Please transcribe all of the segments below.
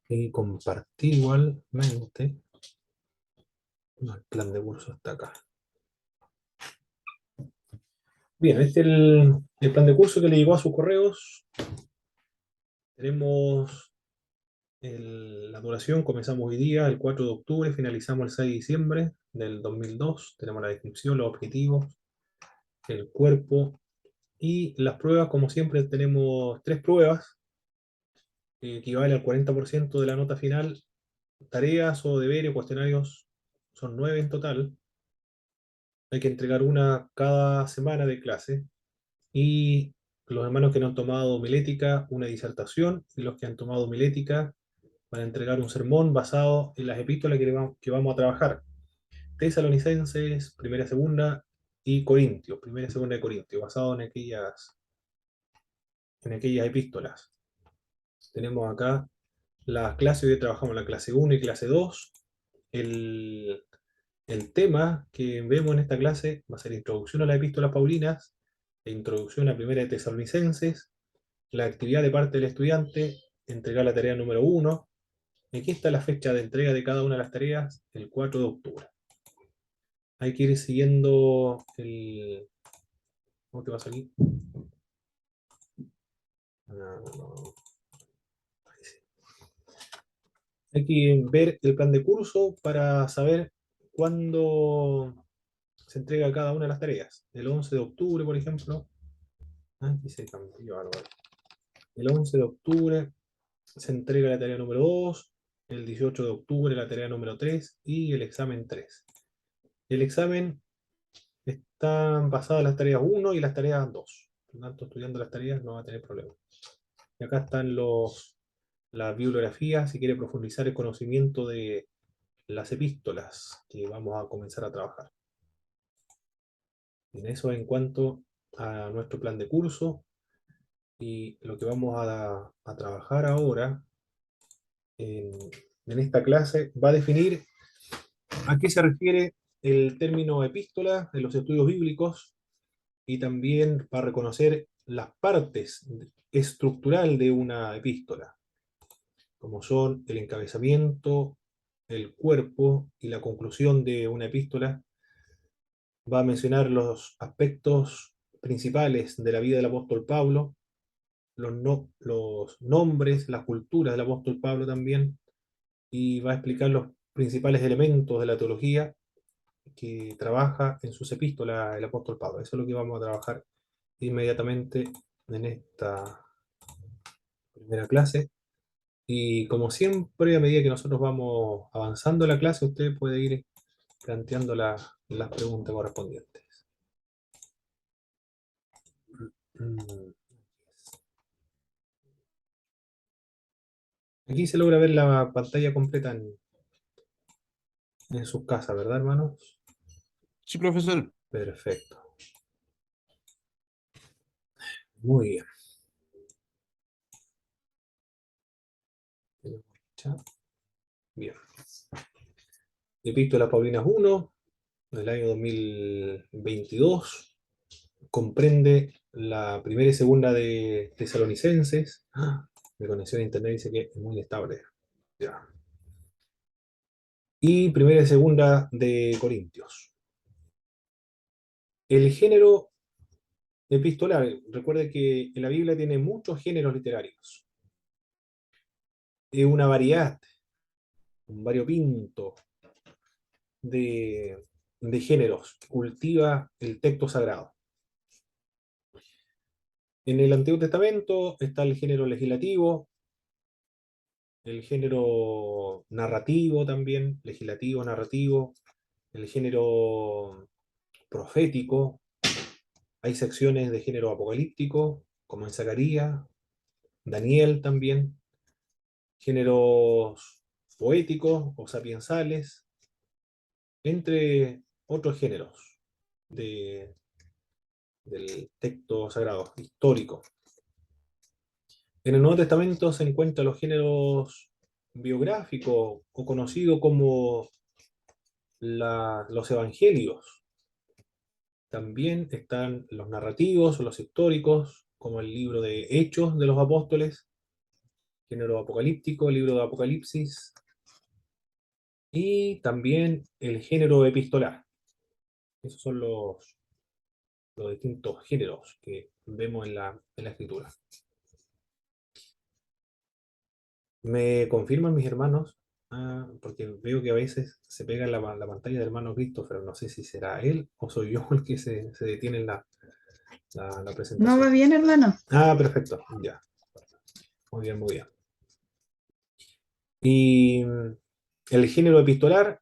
Y compartir igualmente. No, el plan de curso está acá. Bien, este es el plan de curso que le llegó a sus correos. Tenemos la duración, comenzamos hoy día, el 4 de octubre, finalizamos el 6 de diciembre del 2002. Tenemos la descripción, los objetivos, el cuerpo y las pruebas. Como siempre, tenemos tres pruebas, que equivale al 40% de la nota final. Tareas o deberes, cuestionarios, son 9 en total. Hay que entregar una cada semana de clase. Y los hermanos que no han tomado homilética, una disertación, y los que han tomado homilética van a entregar un sermón basado en las epístolas que vamos a trabajar. Tesalonicenses, primera, segunda, y Corintios, primera y segunda de Corintios, basado en aquellas epístolas. Tenemos acá las clases, hoy trabajamos la clase 1 y clase 2. El, el tema que vemos en esta clase va a ser introducción a las epístolas paulinas e introducción a primera de Tesalonicenses, la actividad de parte del estudiante, entregar la tarea número 1. Aquí está la fecha de entrega de cada una de las tareas, el 4 de octubre. Hay que ir siguiendo el... ¿Cómo te vas aquí? No. Hay que ver el plan de curso para saber cuándo se entrega cada una de las tareas. El 11 de octubre, por ejemplo. Aquí se cambió algo. El 11 de octubre se entrega la tarea número 2, el 18 de octubre la tarea número 3 y el examen 3. El examen está basado en las tareas 1 y las tareas 2. Por lo tanto, estudiando las tareas no va a tener problemas. Y acá están las bibliografías, si quiere profundizar el conocimiento de las epístolas que vamos a comenzar a trabajar. En eso en cuanto a nuestro plan de curso, y lo que vamos a trabajar ahora en, en esta clase va a definir a qué se refiere el término epístola en los estudios bíblicos, y también para reconocer las partes estructural de una epístola, como son el encabezamiento, el cuerpo y la conclusión de una epístola. Va a mencionar los aspectos principales de la vida del apóstol Pablo, los nombres, las culturas del apóstol Pablo también, y va a explicar los principales elementos de la teología que trabaja en sus epístolas el apóstol Pablo. Eso es lo que vamos a trabajar inmediatamente en esta primera clase. Y como siempre, a medida que nosotros vamos avanzando en la clase, usted puede ir planteando las preguntas correspondientes. Mm. Aquí se logra ver la pantalla completa en sus casas, ¿verdad, hermanos? Sí, profesor. Perfecto. Muy bien. Tenemos el chat. Bien. Epístolas Paulinas 1, del año 2022. Comprende la primera y segunda de Tesalonicenses. Mi conexión a internet dice que es muy inestable. Ya. Y primera y segunda de Corintios. El género epistolar, recuerde que en la Biblia tiene muchos géneros literarios. Es una variedad, un variopinto de géneros que cultiva el texto sagrado. En el Antiguo Testamento está el género legislativo, el género narrativo también, legislativo, narrativo, el género profético. Hay secciones de género apocalíptico, como en Zacarías, Daniel también, géneros poéticos o sapiensales, entre otros géneros de, del texto sagrado, histórico. En el Nuevo Testamento se encuentran los géneros biográficos o conocidos como los evangelios. También están los narrativos o los históricos, como el libro de Hechos de los Apóstoles, género apocalíptico, libro de Apocalipsis, y también el género epistolar. Esos son los distintos géneros que vemos en la escritura. ¿Me confirman mis hermanos? Porque veo que a veces se pega en la pantalla del hermano Christopher. No sé si será él o soy yo el que se detiene en la No presentación. va bien, hermano. Perfecto, ya. Muy bien, muy bien. Y el género epistolar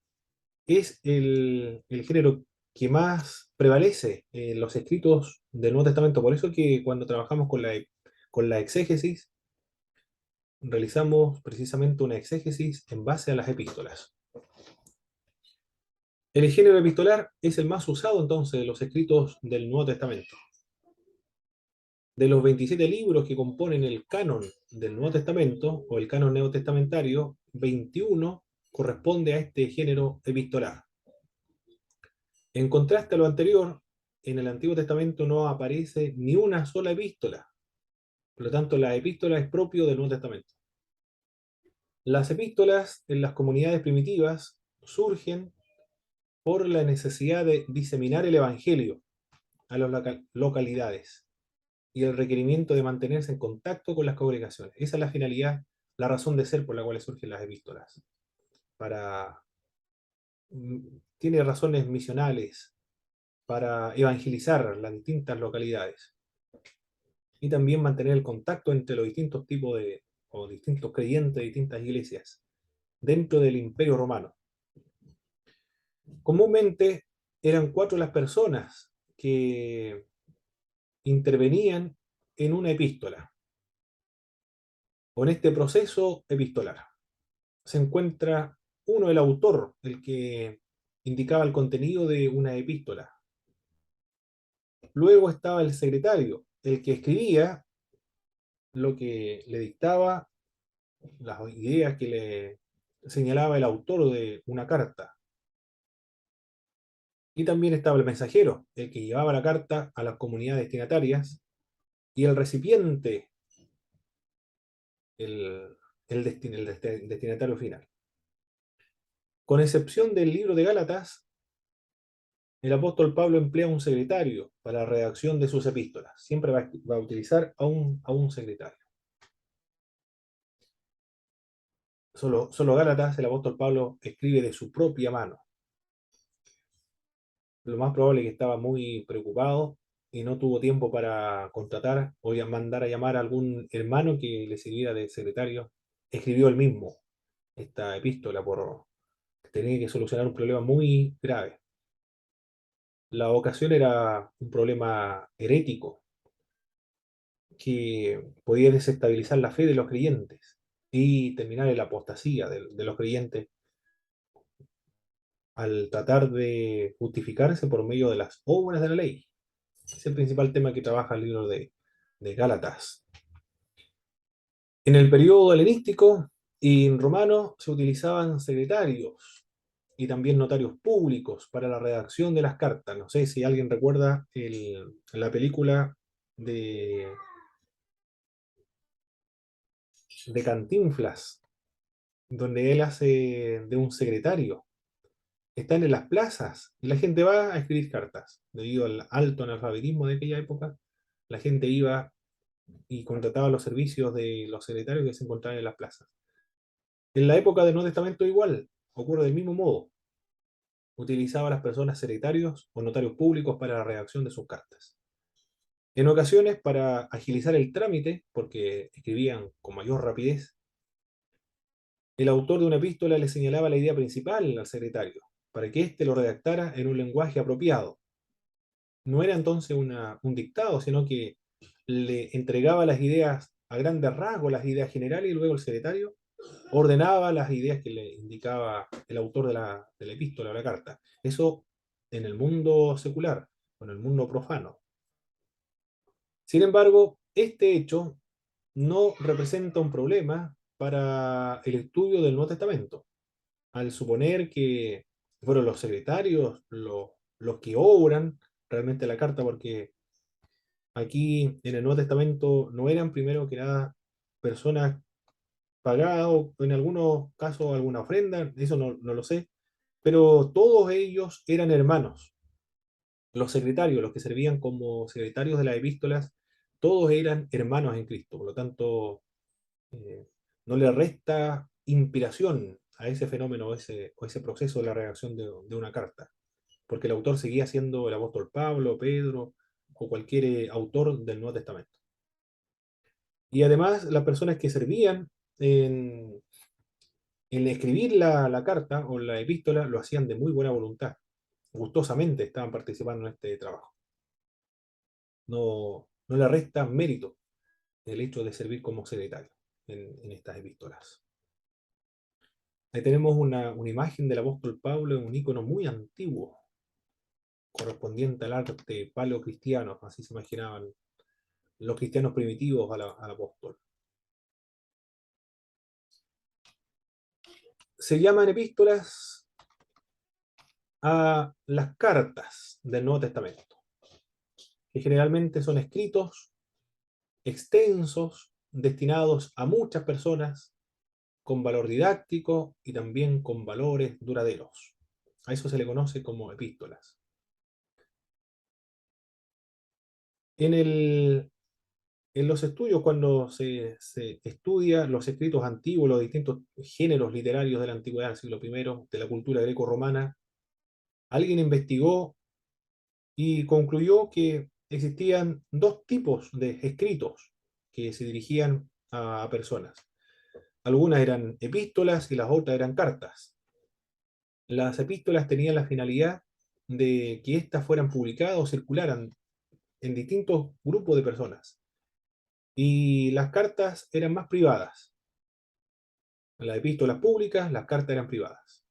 es el género que más prevalece en los escritos del Nuevo Testamento. Por eso que cuando trabajamos con la exégesis, realizamos precisamente una exégesis en base a las epístolas. El género epistolar es el más usado entonces de los escritos del Nuevo Testamento. De los 27 libros que componen el canon del Nuevo Testamento o el canon neotestamentario, 21 corresponde a este género epistolar. En contraste a lo anterior, en el Antiguo Testamento no aparece ni una sola epístola. Por lo tanto, la epístola es propio del Nuevo Testamento. Las epístolas en las comunidades primitivas surgen por la necesidad de diseminar el Evangelio a las localidades y el requerimiento de mantenerse en contacto con las congregaciones. Esa es la finalidad, la razón de ser por la cual surgen las epístolas. Tiene razones misionales, para evangelizar las distintas localidades y también mantener el contacto entre los distintos tipos o distintos creyentes de distintas iglesias dentro del Imperio Romano. Comúnmente eran 4 las personas que intervenían en una epístola o en este proceso epistolar. Se encuentra uno, el autor, el que indicaba el contenido de una epístola. Luego estaba el secretario, el que escribía lo que le dictaba, las ideas que le señalaba el autor de una carta. Y también estaba el mensajero, el que llevaba la carta a las comunidades destinatarias, y el recipiente, el destinatario final. Con excepción del libro de Gálatas, el apóstol Pablo emplea un secretario para la redacción de sus epístolas. Siempre va a utilizar a un secretario. Solo Gálatas, el apóstol Pablo escribe de su propia mano. Lo más probable es que estaba muy preocupado y no tuvo tiempo para contratar o mandar a llamar a algún hermano que le sirviera de secretario. Escribió él mismo esta epístola por tener que solucionar un problema muy grave. La ocasión era un problema herético que podía desestabilizar la fe de los creyentes y terminar en la apostasía de los creyentes al tratar de justificarse por medio de las obras de la ley. Es el principal tema que trabaja el libro de Gálatas. En el periodo helenístico y romano se utilizaban secretarios y también notarios públicos para la redacción de las cartas. No sé si alguien recuerda la película de Cantinflas, donde él hace de un secretario. Están en las plazas y la gente va a escribir cartas. Debido al alto analfabetismo de aquella época, la gente iba y contrataba los servicios de los secretarios que se encontraban en las plazas. En la época del Nuevo Testamento igual, ocurre del mismo modo. Utilizaba a las personas secretarios o notarios públicos para la redacción de sus cartas. En ocasiones, para agilizar el trámite, porque escribían con mayor rapidez, el autor de una epístola le señalaba la idea principal al secretario, para que éste lo redactara en un lenguaje apropiado. No era entonces un dictado, sino que le entregaba las ideas a grandes rasgos, las ideas generales, y luego el secretario ordenaba las ideas que le indicaba el autor de la epístola o la carta. Eso en el mundo secular, o en el mundo profano. Sin embargo, este hecho no representa un problema para el estudio del Nuevo Testamento, al suponer que fueron los secretarios los que obran realmente la carta, porque aquí en el Nuevo Testamento no eran primero que nada personas pagado, en algunos casos alguna ofrenda, eso no lo sé, pero todos ellos eran hermanos. Los secretarios, los que servían como secretarios de las epístolas, todos eran hermanos en Cristo. Por lo tanto, eh, no le resta inspiración a ese fenómeno o ese proceso de la redacción de una carta, porque el autor seguía siendo el apóstol Pablo, Pedro o cualquier autor del Nuevo Testamento. Y además, las personas que servían en, en escribir la carta o la epístola lo hacían de muy buena voluntad, gustosamente estaban participando en este trabajo. No le resta mérito el hecho de servir como secretario en estas epístolas. Ahí tenemos una imagen del apóstol Pablo en un icono muy antiguo, correspondiente al arte paleocristiano, así se imaginaban los cristianos primitivos al apóstol. Se llaman epístolas a las cartas del Nuevo Testamento, que generalmente son escritos extensos, destinados a muchas personas, con valor didáctico y también con valores duraderos. A eso se le conoce como epístolas. En, el, en los estudios, cuando se estudia los escritos antiguos, los distintos géneros literarios de la antigüedad del siglo I, de la cultura greco-romana, alguien investigó y concluyó que existían dos tipos de escritos que se dirigían a personas. Algunas eran epístolas y las otras eran cartas. Las epístolas tenían la finalidad de que éstas fueran publicadas o circularan en distintos grupos de personas. Y las cartas eran más privadas. Las epístolas públicas, las cartas eran privadas.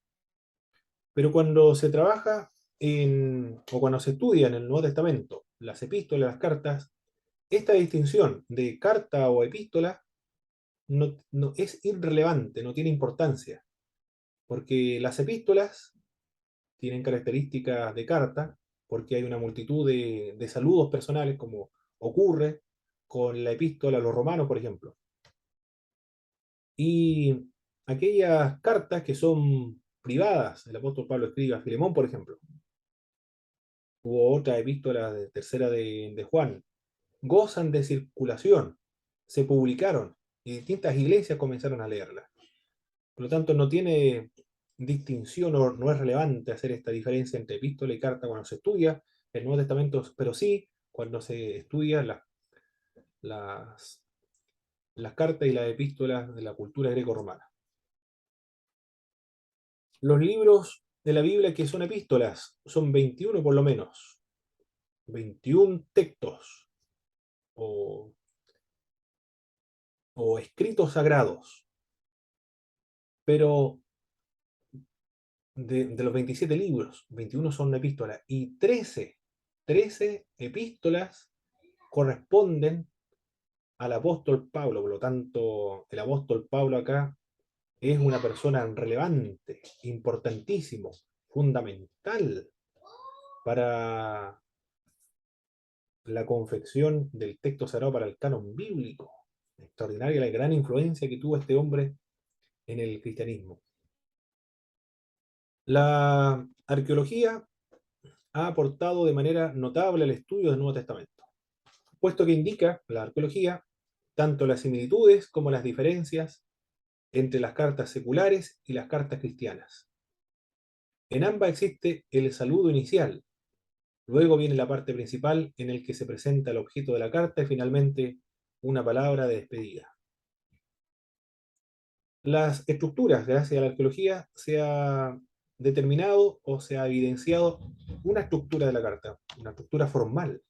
Pero cuando se trabaja o cuando se estudia en el Nuevo Testamento, las epístolas, las cartas, esta distinción de carta o epístola no es irrelevante, no tiene importancia, porque las epístolas tienen características de carta, porque hay una multitud de saludos personales, como ocurre con la epístola a los romanos, por ejemplo. Y aquellas cartas que son privadas, el apóstol Pablo escribe a Filemón, por ejemplo. Hubo otra epístola de tercera de Juan. Gozan de circulación, se publicaron y distintas iglesias comenzaron a leerlas. Por lo tanto, no tiene distinción o no es relevante hacer esta diferencia entre epístola y carta cuando se estudia el Nuevo Testamento, pero sí cuando se estudia las, las cartas y las epístolas de la cultura greco-romana. Los libros de la Biblia que son epístolas son 21 por lo menos, 21 textos o, o escritos sagrados, pero de los 27 libros, 21 son epístolas y 13 epístolas corresponden al apóstol Pablo. Por lo tanto, el apóstol Pablo acá es una persona relevante, importantísimo, fundamental para la confección del texto sagrado para el canon bíblico. Extraordinaria la gran influencia que tuvo este hombre en el cristianismo. La arqueología ha aportado de manera notable al estudio del Nuevo Testamento, puesto que indica la arqueología tanto las similitudes como las diferencias entre las cartas seculares y las cartas cristianas. En ambas existe el saludo inicial, luego viene la parte principal en el que se presenta el objeto de la carta y finalmente una palabra de despedida. Las estructuras, gracias a la arqueología, se ha determinado o se ha evidenciado una estructura de la carta, una estructura formal.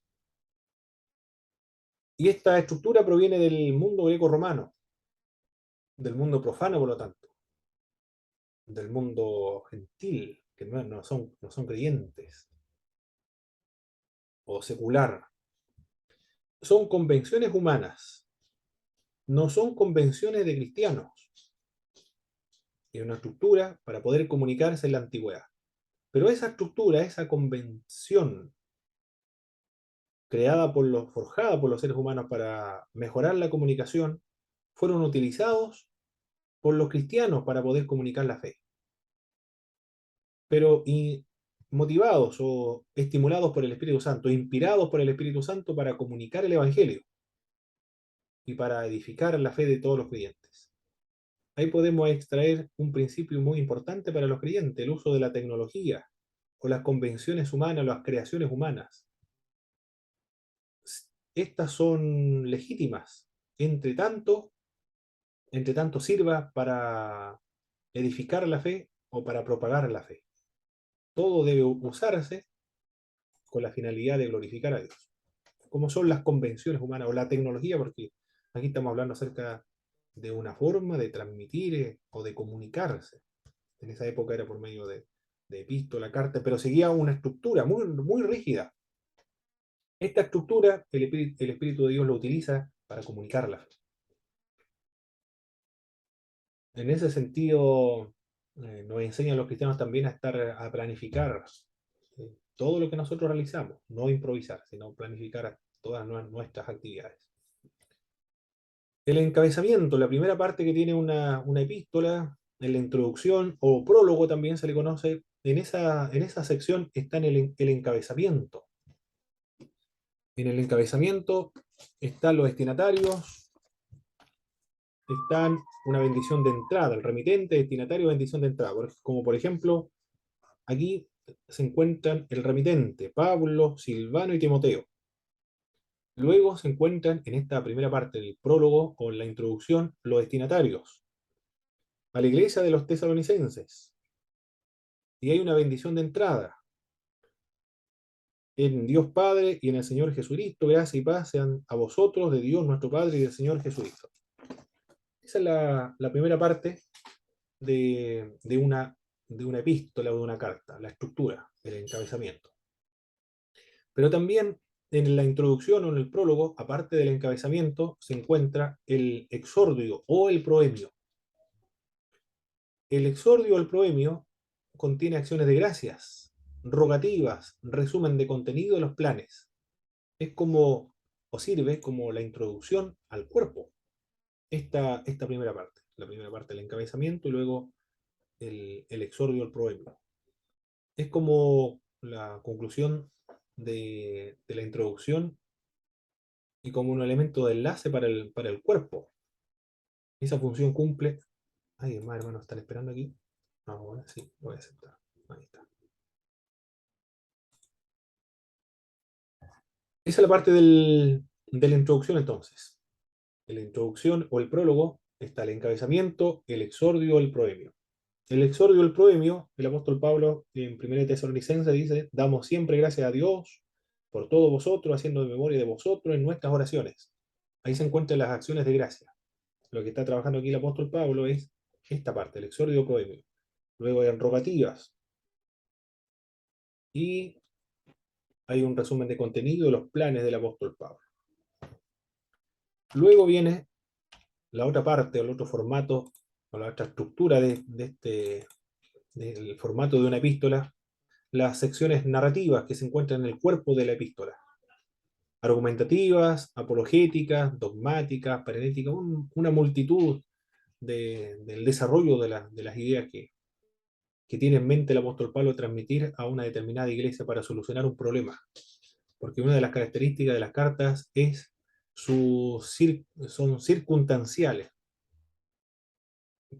Y esta estructura proviene del mundo greco-romano, del mundo profano, por lo tanto, del mundo gentil, que no son creyentes, o secular. Son convenciones humanas, no son convenciones de cristianos. Es una estructura para poder comunicarse en la antigüedad. Pero esa estructura, esa convención forjada por los seres humanos para mejorar la comunicación, fueron utilizados por los cristianos para poder comunicar la fe, pero motivados o estimulados por el Espíritu Santo, inspirados por el Espíritu Santo para comunicar el Evangelio y para edificar la fe de todos los creyentes. Ahí podemos extraer un principio muy importante para los creyentes: el uso de la tecnología o las convenciones humanas, las creaciones humanas. Estas son legítimas, entre tanto, sirva para edificar la fe o para propagar la fe. Todo debe usarse con la finalidad de glorificar a Dios, como son las convenciones humanas o la tecnología, porque aquí estamos hablando acerca de una forma de transmitir o de comunicarse. En esa época era por medio de epístola, carta, pero seguía una estructura muy, muy rígida. Esta estructura, el Espíritu de Dios lo utiliza para comunicar la fe. En ese sentido, nos enseñan a los cristianos también a planificar todo lo que nosotros realizamos, no improvisar, sino planificar todas nuestras actividades. El encabezamiento, la primera parte que tiene una epístola, en la introducción o prólogo también se le conoce, en esa sección está el encabezamiento. En el encabezamiento están los destinatarios, están una bendición de entrada, el remitente, destinatario, bendición de entrada. Como por ejemplo, aquí se encuentran el remitente, Pablo, Silvano y Timoteo. Luego se encuentran en esta primera parte del prólogo o en la introducción los destinatarios, a la iglesia de los tesalonicenses. Y hay una bendición de entrada: en Dios Padre y en el Señor Jesucristo, gracia y paz sean a vosotros, de Dios nuestro Padre y del Señor Jesucristo. Esa es la primera parte de una epístola o de una carta, la estructura, el encabezamiento. Pero también en la introducción o en el prólogo, aparte del encabezamiento, se encuentra el exordio o el proemio. El exordio o el proemio contiene acciones de gracias, rogativas, resumen de contenido de los planes. Es como, o sirve como la introducción al cuerpo, esta primera parte. La primera parte del encabezamiento y luego el exordio o el proemio. Es como la conclusión de la introducción y como un elemento de enlace para el cuerpo. Esa función cumple. Ay, más hermanos, ¿están esperando aquí? Ahora sí, lo voy a aceptar. Ahí está. Esa es la parte de la introducción entonces. En la introducción o el prólogo está el encabezamiento, el exordio, el proemio. El exordio, el proemio, el apóstol Pablo en 1 Tesalonicenses dice: damos siempre gracias a Dios por todos vosotros, haciendo de memoria de vosotros en nuestras oraciones. Ahí se encuentran las acciones de gracia. Lo que está trabajando aquí el apóstol Pablo es esta parte, el exordio, proemio. Luego hay rogativas y hay un resumen de contenido de los planes del apóstol Pablo. Luego viene la otra parte, o el otro formato, o la otra estructura del formato de una epístola, las secciones narrativas que se encuentran en el cuerpo de la epístola. Argumentativas, apologéticas, dogmáticas, parénticas, una multitud del desarrollo de las ideas que tiene en mente el apóstol Pablo transmitir a una determinada iglesia para solucionar un problema. Porque una de las características de las cartas es son circunstanciales.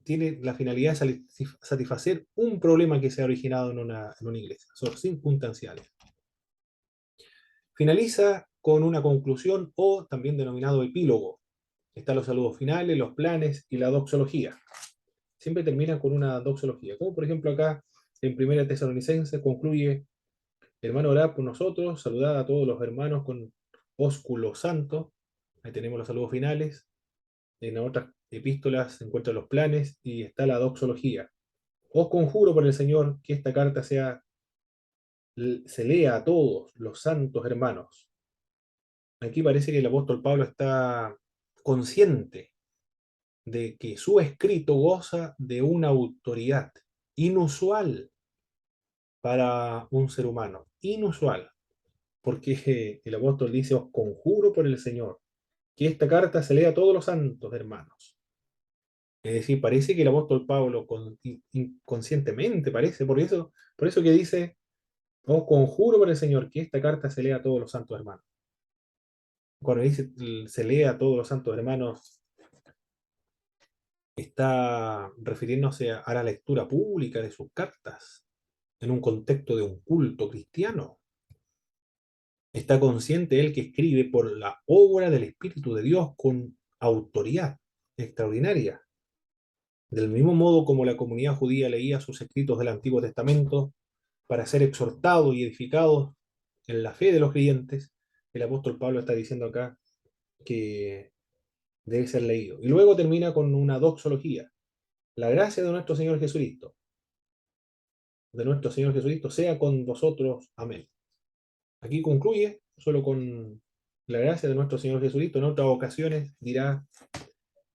Tiene la finalidad de satisfacer un problema que se ha originado en una iglesia. Son circunstanciales. Finaliza con una conclusión o también denominado epílogo. Están los saludos finales, los planes y la doxología. Siempre termina con una doxología. Como por ejemplo acá en 1 Tesalonicenses concluye: hermano, orad por nosotros, saludad a todos los hermanos con ósculo santo. Ahí tenemos los saludos finales. En otras epístolas se encuentran los planes y está la doxología. Os conjuro por el Señor que esta carta se lea a todos los santos hermanos. Aquí parece que el apóstol Pablo está consciente de que su escrito goza de una autoridad inusual para un ser humano. Inusual. Porque el apóstol dice: os conjuro por el Señor que esta carta se lea a todos los santos hermanos. Es decir, parece que el apóstol Pablo inconscientemente parece, por eso que dice, os conjuro por el Señor que esta carta se lea a todos los santos hermanos. Cuando dice se lee a todos los santos hermanos, está refiriéndose a la lectura pública de sus cartas, en un contexto de un culto cristiano. Está consciente él que escribe por la obra del Espíritu de Dios con autoridad extraordinaria. Del mismo modo como la comunidad judía leía sus escritos del Antiguo Testamento para ser exhortados y edificados en la fe de los creyentes, el apóstol Pablo está diciendo acá que debe ser leído. Y luego termina con una doxología. La gracia de nuestro Señor Jesucristo sea con vosotros. Amén. Aquí concluye solo con la gracia de nuestro Señor Jesucristo. En otras ocasiones dirá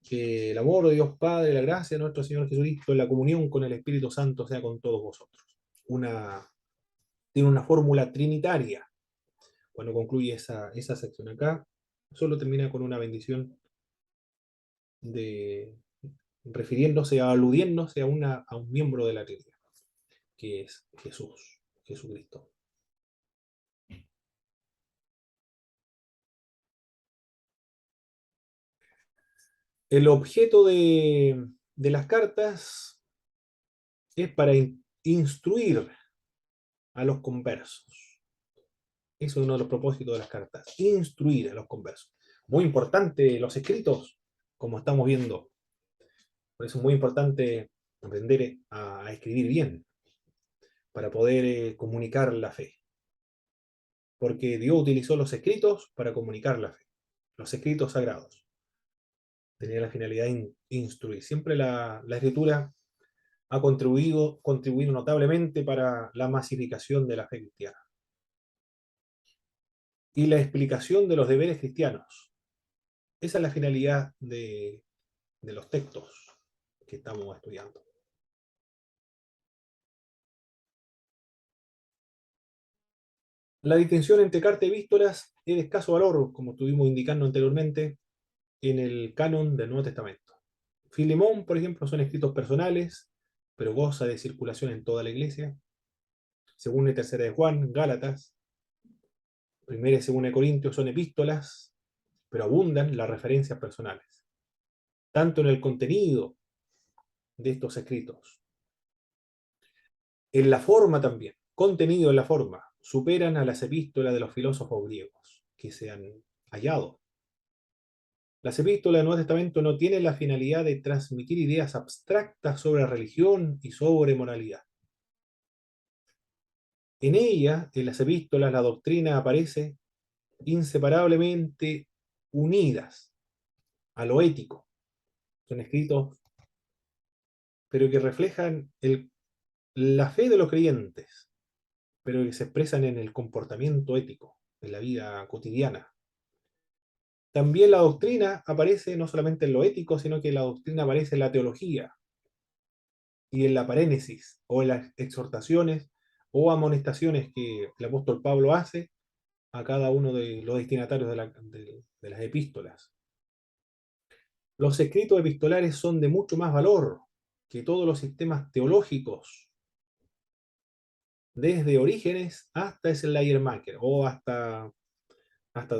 que el amor de Dios Padre, la gracia de nuestro Señor Jesucristo, la comunión con el Espíritu Santo sea con todos vosotros. Tiene una fórmula trinitaria cuando concluye esa sección acá. Solo termina con una bendición de aludiéndose a un miembro de la Trinidad, que es Jesucristo. El objeto de las cartas es para instruir a los conversos. Eso es uno de los propósitos de las cartas, instruir a los conversos. Muy importante los escritos, como estamos viendo. Por eso es muy importante aprender a escribir bien, para poder comunicar la fe. Porque Dios utilizó los escritos para comunicar la fe. Los escritos sagrados. Tenía la finalidad de instruir. Siempre la escritura ha contribuido notablemente para la masificación de la fe cristiana. Y la explicación de los deberes cristianos. Esa es la finalidad de los textos que estamos estudiando. La distinción entre carta y epístolas es de escaso valor, como estuvimos indicando anteriormente, en el canon del Nuevo Testamento. Filemón, por ejemplo, son escritos personales, pero goza de circulación en toda la iglesia. Segunda y tercera de Juan, Gálatas. Primera y segunda de Corintios son epístolas, pero abundan las referencias personales, tanto en el contenido de estos escritos, en la forma también, contenido en la forma, superan a las epístolas de los filósofos griegos que se han hallado. Las epístolas del Nuevo Testamento no tienen la finalidad de transmitir ideas abstractas sobre religión y sobre moralidad. En ella, en las epístolas, la doctrina aparece inseparablemente unidas a lo ético. Son escritos, pero que reflejan la fe de los creyentes, pero que se expresan en el comportamiento ético, en la vida cotidiana. También la doctrina aparece no solamente en lo ético, sino que la doctrina aparece en la teología y en la parénesis, o en las exhortaciones o amonestaciones que el apóstol Pablo hace a cada uno de los destinatarios de las epístolas. Los escritos epistolares son de mucho más valor que todos los sistemas teológicos, desde Orígenes hasta Schleiermacher, o hasta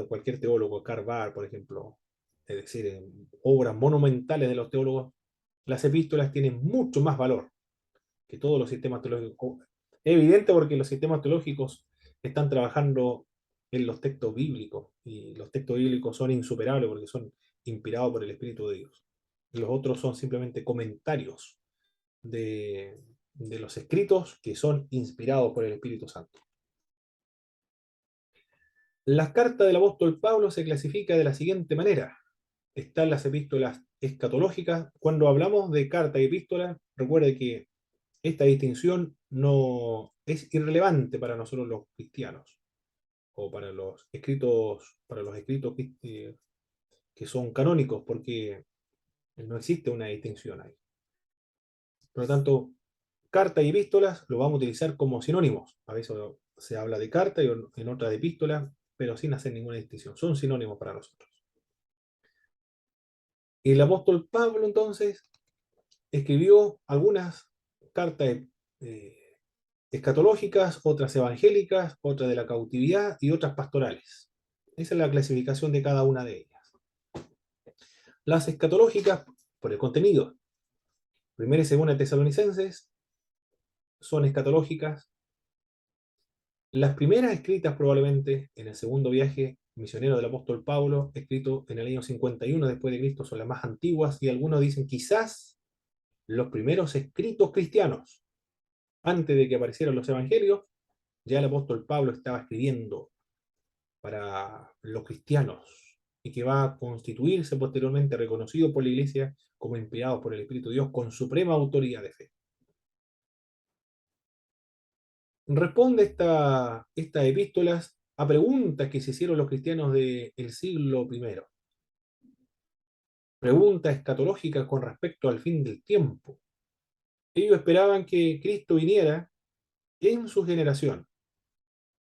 cualquier teólogo, Karl Barth, por ejemplo. Es decir, en obras monumentales de los teólogos, las epístolas tienen mucho más valor que todos los sistemas teológicos. Es evidente porque los sistemas teológicos están trabajando en los textos bíblicos, y los textos bíblicos son insuperables porque son inspirados por el Espíritu de Dios. Los otros son simplemente comentarios de los escritos que son inspirados por el Espíritu Santo. Las cartas del apóstol Pablo se clasifican de la siguiente manera. Están las epístolas escatológicas. Cuando hablamos de carta y epístola, recuerde que esta distinción no es irrelevante para nosotros los cristianos, o para los escritos que son canónicos, porque no existe una distinción ahí. Por lo tanto, carta y epístolas lo vamos a utilizar como sinónimos. A veces se habla de carta y en otra de epístola, pero sin hacer ninguna distinción. Son sinónimos para nosotros. El apóstol Pablo, entonces, escribió algunas cartas escatológicas, otras evangélicas, otras de la cautividad y otras pastorales. Esa es la clasificación de cada una de ellas. Las escatológicas, por el contenido, primera y segunda Tesalonicenses, son escatológicas. Las primeras escritas probablemente en el segundo viaje misionero del apóstol Pablo, escrito en el año 51 después de Cristo, son las más antiguas y algunos dicen quizás los primeros escritos cristianos. Antes de que aparecieran los evangelios, ya el apóstol Pablo estaba escribiendo para los cristianos y que va a constituirse posteriormente reconocido por la Iglesia como inspirado por el Espíritu de Dios con suprema autoridad de fe. Responde estas epístolas a preguntas que se hicieron los cristianos del siglo I. Preguntas escatológicas con respecto al fin del tiempo. Ellos esperaban que Cristo viniera en su generación,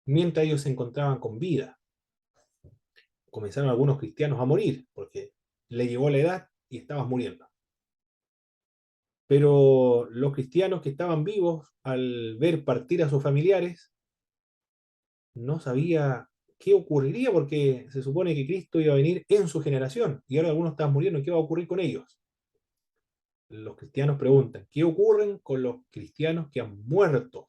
mientras ellos se encontraban con vida. Comenzaron algunos cristianos a morir, porque le llegó la edad y estaban muriendo. Pero los cristianos que estaban vivos, al ver partir a sus familiares, no sabía qué ocurriría, porque se supone que Cristo iba a venir en su generación, y ahora algunos estaban muriendo, ¿qué va a ocurrir con ellos? Los cristianos preguntan, ¿qué ocurre con los cristianos que han muerto?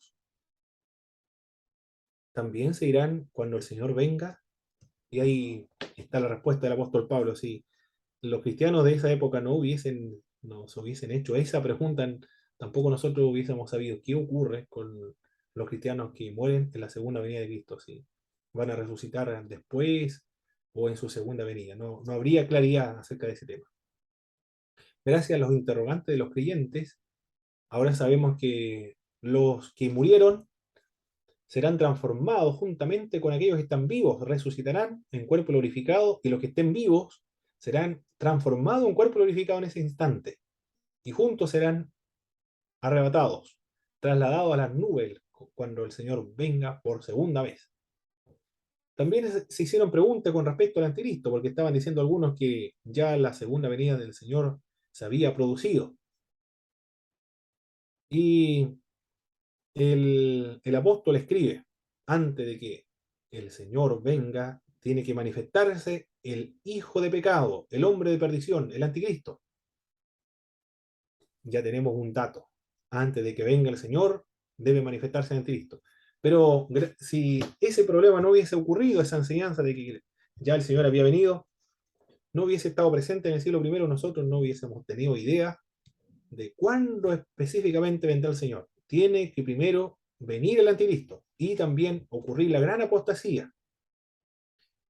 ¿También se irán cuando el Señor venga? Y ahí está la respuesta del apóstol Pablo. Si los cristianos de esa época nos hubiesen hecho esa pregunta, tampoco nosotros hubiésemos sabido qué ocurre con los cristianos que mueren en la segunda venida de Cristo. Si van a resucitar después o en su segunda venida. No habría claridad acerca de ese tema. Gracias a los interrogantes de los creyentes, ahora sabemos que los que murieron serán transformados juntamente con aquellos que están vivos, resucitarán en cuerpo glorificado, y los que estén vivos serán transformados en cuerpo glorificado en ese instante, y juntos serán arrebatados, trasladados a las nubes cuando el Señor venga por segunda vez. También se hicieron preguntas con respecto al anticristo, porque estaban diciendo algunos que ya la segunda venida del Señor se había producido. Y el apóstol escribe, antes de que el Señor venga, tiene que manifestarse el hijo de pecado, el hombre de perdición, el anticristo. Ya tenemos un dato. Antes de que venga el Señor, debe manifestarse el anticristo. Pero si ese problema no hubiese ocurrido, esa enseñanza de que ya el Señor había venido, no hubiese estado presente en el siglo I, nosotros no hubiésemos tenido idea de cuándo específicamente vendrá el Señor. Tiene que primero venir el anticristo y también ocurrir la gran apostasía,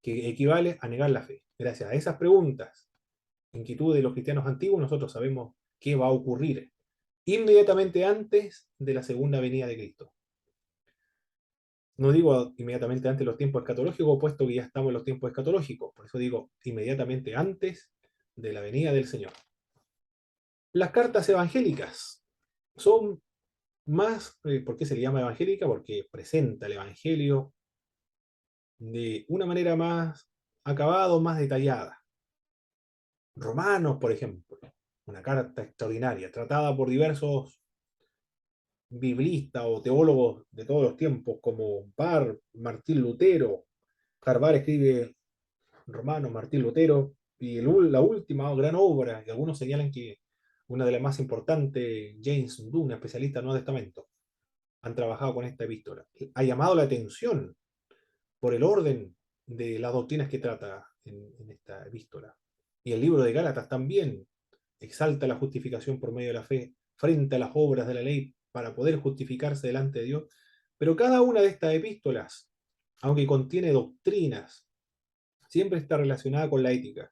que equivale a negar la fe. Gracias a esas preguntas, inquietudes de los cristianos antiguos, nosotros sabemos qué va a ocurrir inmediatamente antes de la segunda venida de Cristo. No digo inmediatamente antes de los tiempos escatológicos, puesto que ya estamos en los tiempos escatológicos. Por eso digo inmediatamente antes de la venida del Señor. Las cartas evangélicas son más, ¿por qué se le llama evangélica? Porque presenta el evangelio de una manera más acabada, más detallada. Romanos, por ejemplo, una carta extraordinaria, tratada por diversos biblistas o teólogos de todos los tiempos, como Barr, Martín Lutero. Carvar escribe Romanos, Martín Lutero, y la última gran obra, y algunos señalan que una de las más importantes, James Dunn, especialista en Nuevo Testamento, han trabajado con esta epístola. Ha llamado la atención por el orden de las doctrinas que trata en esta epístola. Y el libro de Gálatas también exalta la justificación por medio de la fe frente a las obras de la ley para poder justificarse delante de Dios. Pero cada una de estas epístolas, aunque contiene doctrinas, siempre está relacionada con la ética.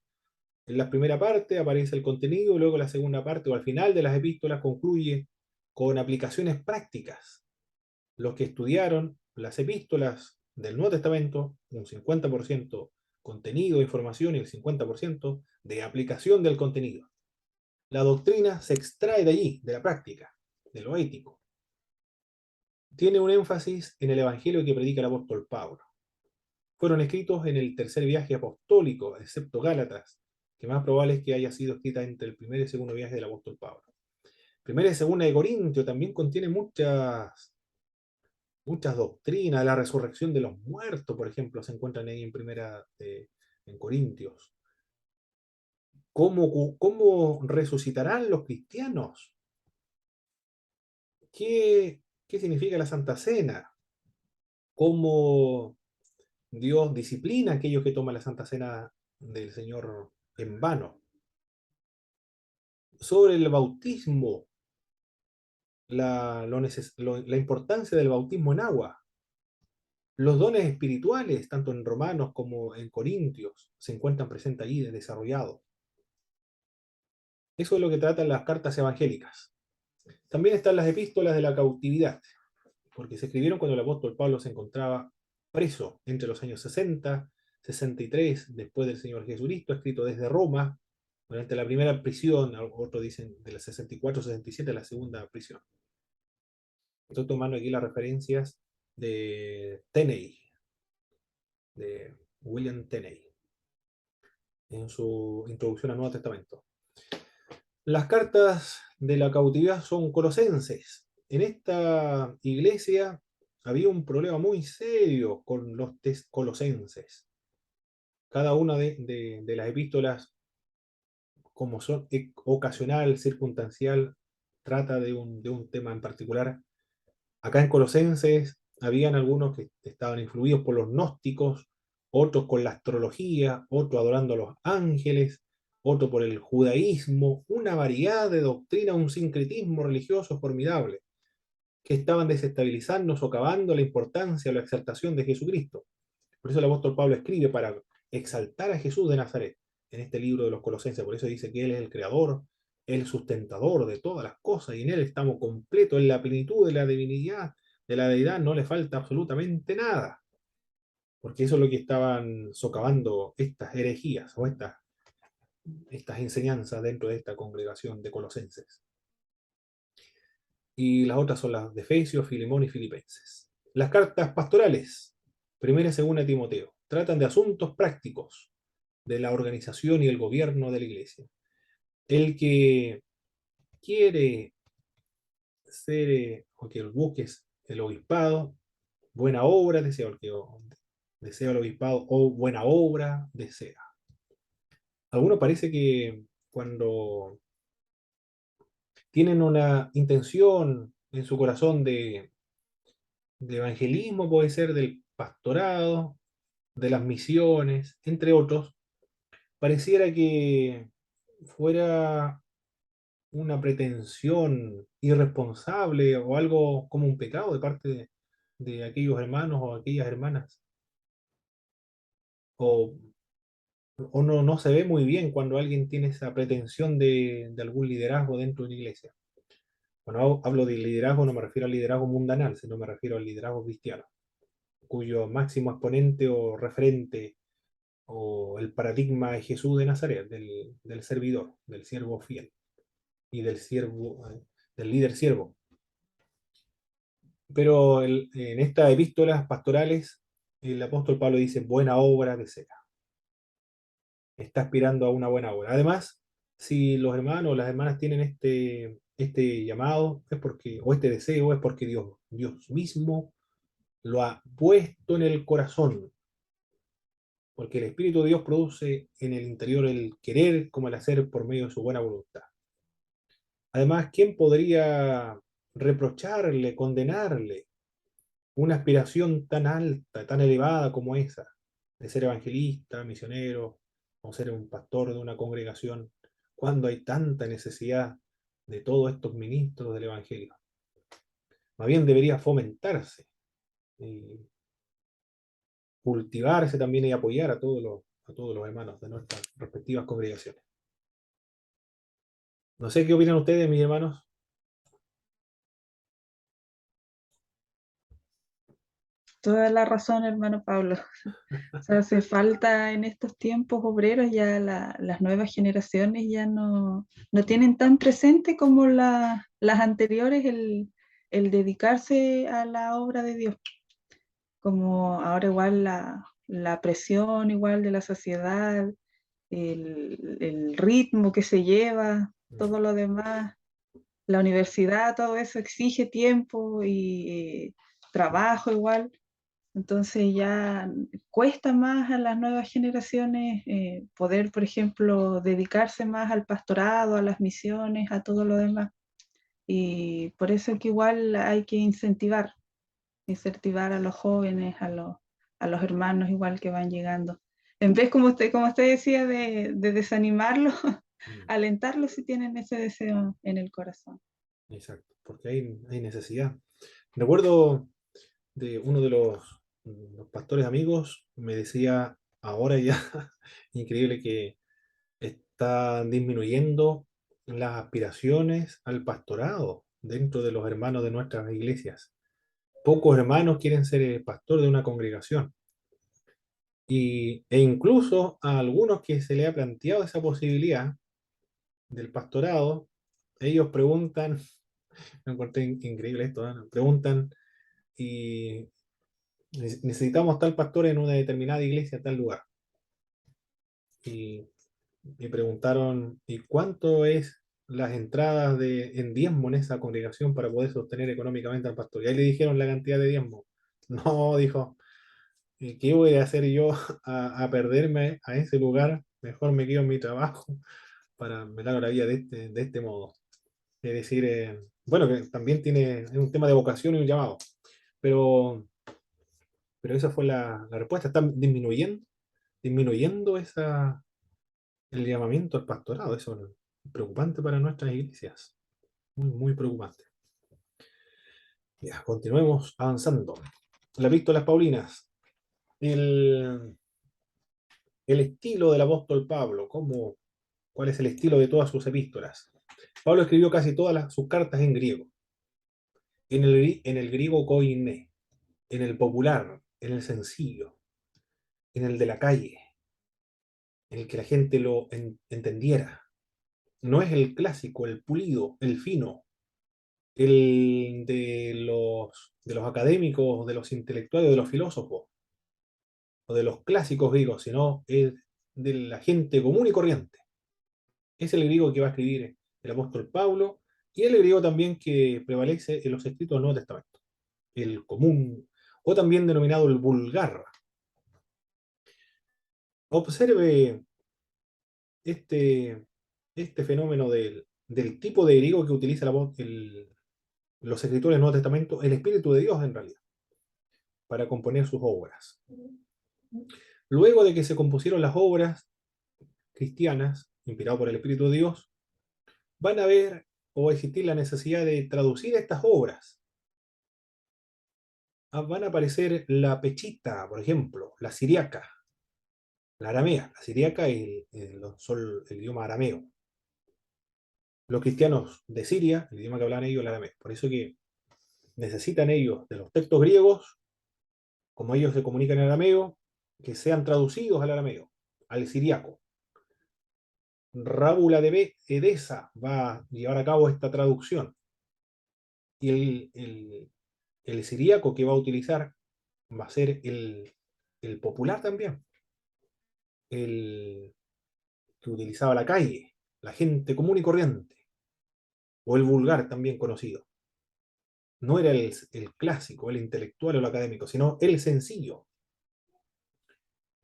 En la primera parte aparece el contenido, luego la segunda parte o al final de las epístolas concluye con aplicaciones prácticas. Los que estudiaron las epístolas del Nuevo Testamento, un 50% contenido, información y el 50% de aplicación del contenido. La doctrina se extrae de allí, de la práctica, de lo ético. Tiene un énfasis en el evangelio que predica el apóstol Pablo. Fueron escritos en el tercer viaje apostólico, excepto Gálatas, que más probable es que haya sido escrita entre el primer y segundo viaje del apóstol Pablo. Primera y segunda de Corintios también contiene muchas doctrinas. La resurrección de los muertos, por ejemplo, se encuentran ahí en Corintios. ¿Cómo resucitarán los cristianos? ¿Qué significa la Santa Cena? ¿Cómo Dios disciplina a aquellos que toman la Santa Cena del Señor en vano? Sobre el bautismo, la importancia del bautismo en agua. Los dones espirituales, tanto en Romanos como en Corintios, se encuentran presentes ahí, desarrollados. Eso es lo que tratan las cartas evangélicas. También están las epístolas de la cautividad, porque se escribieron cuando el apóstol Pablo se encontraba preso entre los años 60, 63, después del Señor Jesucristo, escrito desde Roma, durante la primera prisión, otros dicen de la 64, 67, la segunda prisión. Estoy tomando aquí las referencias de Tenney, de William Tenney, en su introducción al Nuevo Testamento. Las cartas de la cautividad son colosenses. En esta iglesia había un problema muy serio con los colosenses. Cada una de las epístolas, como son ocasional, circunstancial, trata de un tema en particular. Acá en Colosenses habían algunos que estaban influidos por los gnósticos, otros con la astrología, otros adorando a los ángeles, otro por el judaísmo, una variedad de doctrina, un sincretismo religioso formidable, que estaban desestabilizando, socavando la importancia o la exaltación de Jesucristo. Por eso el apóstol Pablo escribe para exaltar a Jesús de Nazaret en este libro de los Colosenses. Por eso dice que Él es el creador, el sustentador de todas las cosas, y en Él estamos completos, en la plenitud de la divinidad, de la deidad, no le falta absolutamente nada. Porque eso es lo que estaban socavando estas herejías o estas enseñanzas dentro de esta congregación de colosenses. Y las otras son las de Efesios, Filemón y Filipenses. Las cartas pastorales, primera y segunda de Timoteo, tratan de asuntos prácticos de la organización y el gobierno de la iglesia. El que quiere ser, o que busque el obispado, buena obra desea, el que desea el obispado o buena obra desea. Algunos parece que cuando tienen una intención en su corazón de evangelismo, puede ser del pastorado, de las misiones, entre otros, pareciera que fuera una pretensión irresponsable o algo como un pecado de parte de aquellos hermanos o aquellas hermanas. O, o no se ve muy bien cuando alguien tiene esa pretensión de algún liderazgo dentro de una iglesia. Cuando hablo de liderazgo no me refiero al liderazgo mundanal, sino me refiero al liderazgo cristiano, cuyo máximo exponente o referente o el paradigma es Jesús de Nazaret, del servidor, del siervo fiel y del líder siervo. Pero en estas epístolas pastorales, el apóstol Pablo dice, buena obra desea. Está aspirando a una buena obra. Además, si los hermanos o las hermanas tienen este llamado, es porque, o este deseo, es porque Dios mismo lo ha puesto en el corazón. Porque el Espíritu de Dios produce en el interior el querer como el hacer por medio de su buena voluntad. Además, ¿quién podría reprocharle, condenarle una aspiración tan alta, tan elevada como esa, de ser evangelista, misionero, o ser un pastor de una congregación, cuando hay tanta necesidad de todos estos ministros del Evangelio? Más bien debería fomentarse, y cultivarse también y apoyar a todos los hermanos de nuestras respectivas congregaciones. No sé qué opinan ustedes, mis hermanos. Toda la razón, hermano Pablo. O sea, hace falta en estos tiempos obreros, ya las nuevas generaciones ya no tienen tan presente como las anteriores el dedicarse a la obra de Dios. Como ahora igual la presión igual de la sociedad, el ritmo que se lleva, todo lo demás, la universidad, todo eso exige tiempo y trabajo igual. Entonces ya cuesta más a las nuevas generaciones poder, por ejemplo, dedicarse más al pastorado, a las misiones, a todo lo demás. Y por eso es que igual hay que incentivar a los jóvenes, a los hermanos igual que van llegando. En vez, como usted decía, de desanimarlos, Mm, alentarlos si tienen ese deseo en el corazón. exacto, porque hay necesidad. Recuerdo de uno de los pastores amigos, me decía, ahora ya, increíble que está disminuyendo las aspiraciones al pastorado dentro de los hermanos de nuestras iglesias. Pocos hermanos quieren ser el pastor de una congregación. E incluso a algunos que se le ha planteado esa posibilidad del pastorado, ellos preguntan, me encontré increíble esto, ¿no? Preguntan, y necesitamos tal pastor en una determinada iglesia, tal lugar. Y me preguntaron, ¿y cuánto es las entradas en diezmo en esa congregación para poder sostener económicamente al pastor? Y ahí le dijeron la cantidad de diezmo. No, dijo, ¿y qué voy a hacer yo a perderme a ese lugar? Mejor me quedo en mi trabajo para me la vida de este modo. Es decir, bueno, que también es un tema de vocación y un llamado, pero, pero esa fue la respuesta. Están disminuyendo el llamamiento al pastorado. Eso es preocupante para nuestras iglesias. Muy, muy preocupante. Ya, continuemos avanzando. La epístolas Paulinas. El, el estilo del apóstol Pablo. ¿Cuál es el estilo de todas sus epístolas? Pablo escribió casi todas sus cartas en griego. En el griego koiné, en el popular, en el sencillo, en el de la calle, en el que la gente lo entendiera. No es el clásico, el pulido, el fino, el de los académicos, de los intelectuales, de los filósofos, o de los clásicos griegos, sino el de la gente común y corriente. Es el griego que va a escribir el apóstol Pablo, y el griego también que prevalece en los escritos del Nuevo Testamento, el común, o también denominado el vulgar. Observe este fenómeno del tipo de griego que utiliza los escritores del Nuevo Testamento, el Espíritu de Dios en realidad, para componer sus obras. Luego de que se compusieron las obras cristianas, inspiradas por el Espíritu de Dios, van a haber o a existir la necesidad de traducir estas obras. Van a aparecer la pechita, por ejemplo, la siriaca, la aramea. La siriaca y son el idioma arameo. Los cristianos de Siria, el idioma que hablan ellos, el arameo. Por eso que necesitan ellos de los textos griegos, como ellos se comunican en arameo, que sean traducidos al arameo, al siriaco. Rábula de Edesa va a llevar a cabo esta traducción. Y el siríaco que va a utilizar va a ser el popular también, el que utilizaba la calle, la gente común y corriente, o el vulgar también conocido. No era el clásico, el intelectual o el académico, sino el sencillo.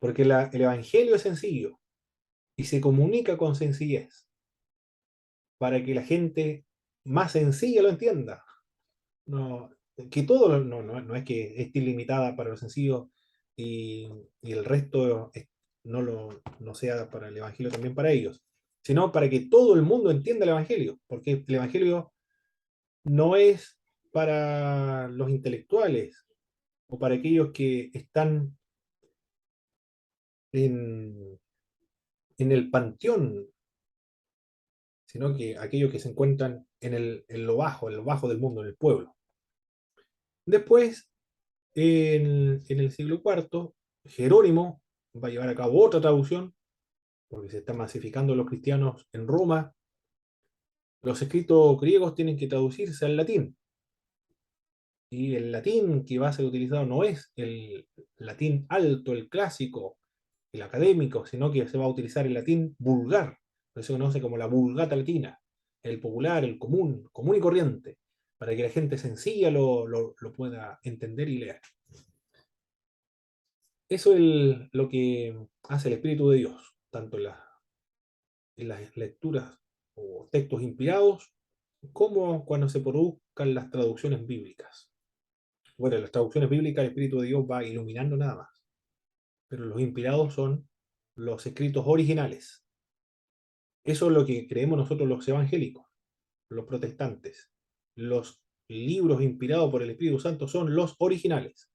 Porque el evangelio es sencillo y se comunica con sencillez para que la gente más sencilla lo entienda. No, que todo no es que esté ilimitada para lo sencillo y el resto no sea para el evangelio también para ellos, sino para que todo el mundo entienda el evangelio, porque el evangelio no es para los intelectuales o para aquellos que están en el panteón, sino que aquellos que se encuentran en lo bajo del mundo, en el pueblo. Después, en el siglo IV, Jerónimo va a llevar a cabo otra traducción, porque se están masificando los cristianos en Roma. Los escritos griegos tienen que traducirse al latín. Y el latín que va a ser utilizado no es el latín alto, el clásico, el académico, sino que se va a utilizar el latín vulgar. Por eso se conoce como la Vulgata Latina. el popular, el común y corriente, para que la gente sencilla lo pueda entender y leer. Eso es lo que hace el Espíritu de Dios, tanto en las lecturas o textos inspirados, como cuando se produzcan las traducciones bíblicas. Bueno, en las traducciones bíblicas el Espíritu de Dios va iluminando nada más, pero los inspirados son los escritos originales. Eso es lo que creemos nosotros los evangélicos, los protestantes. Los libros inspirados por el Espíritu Santo son los originales.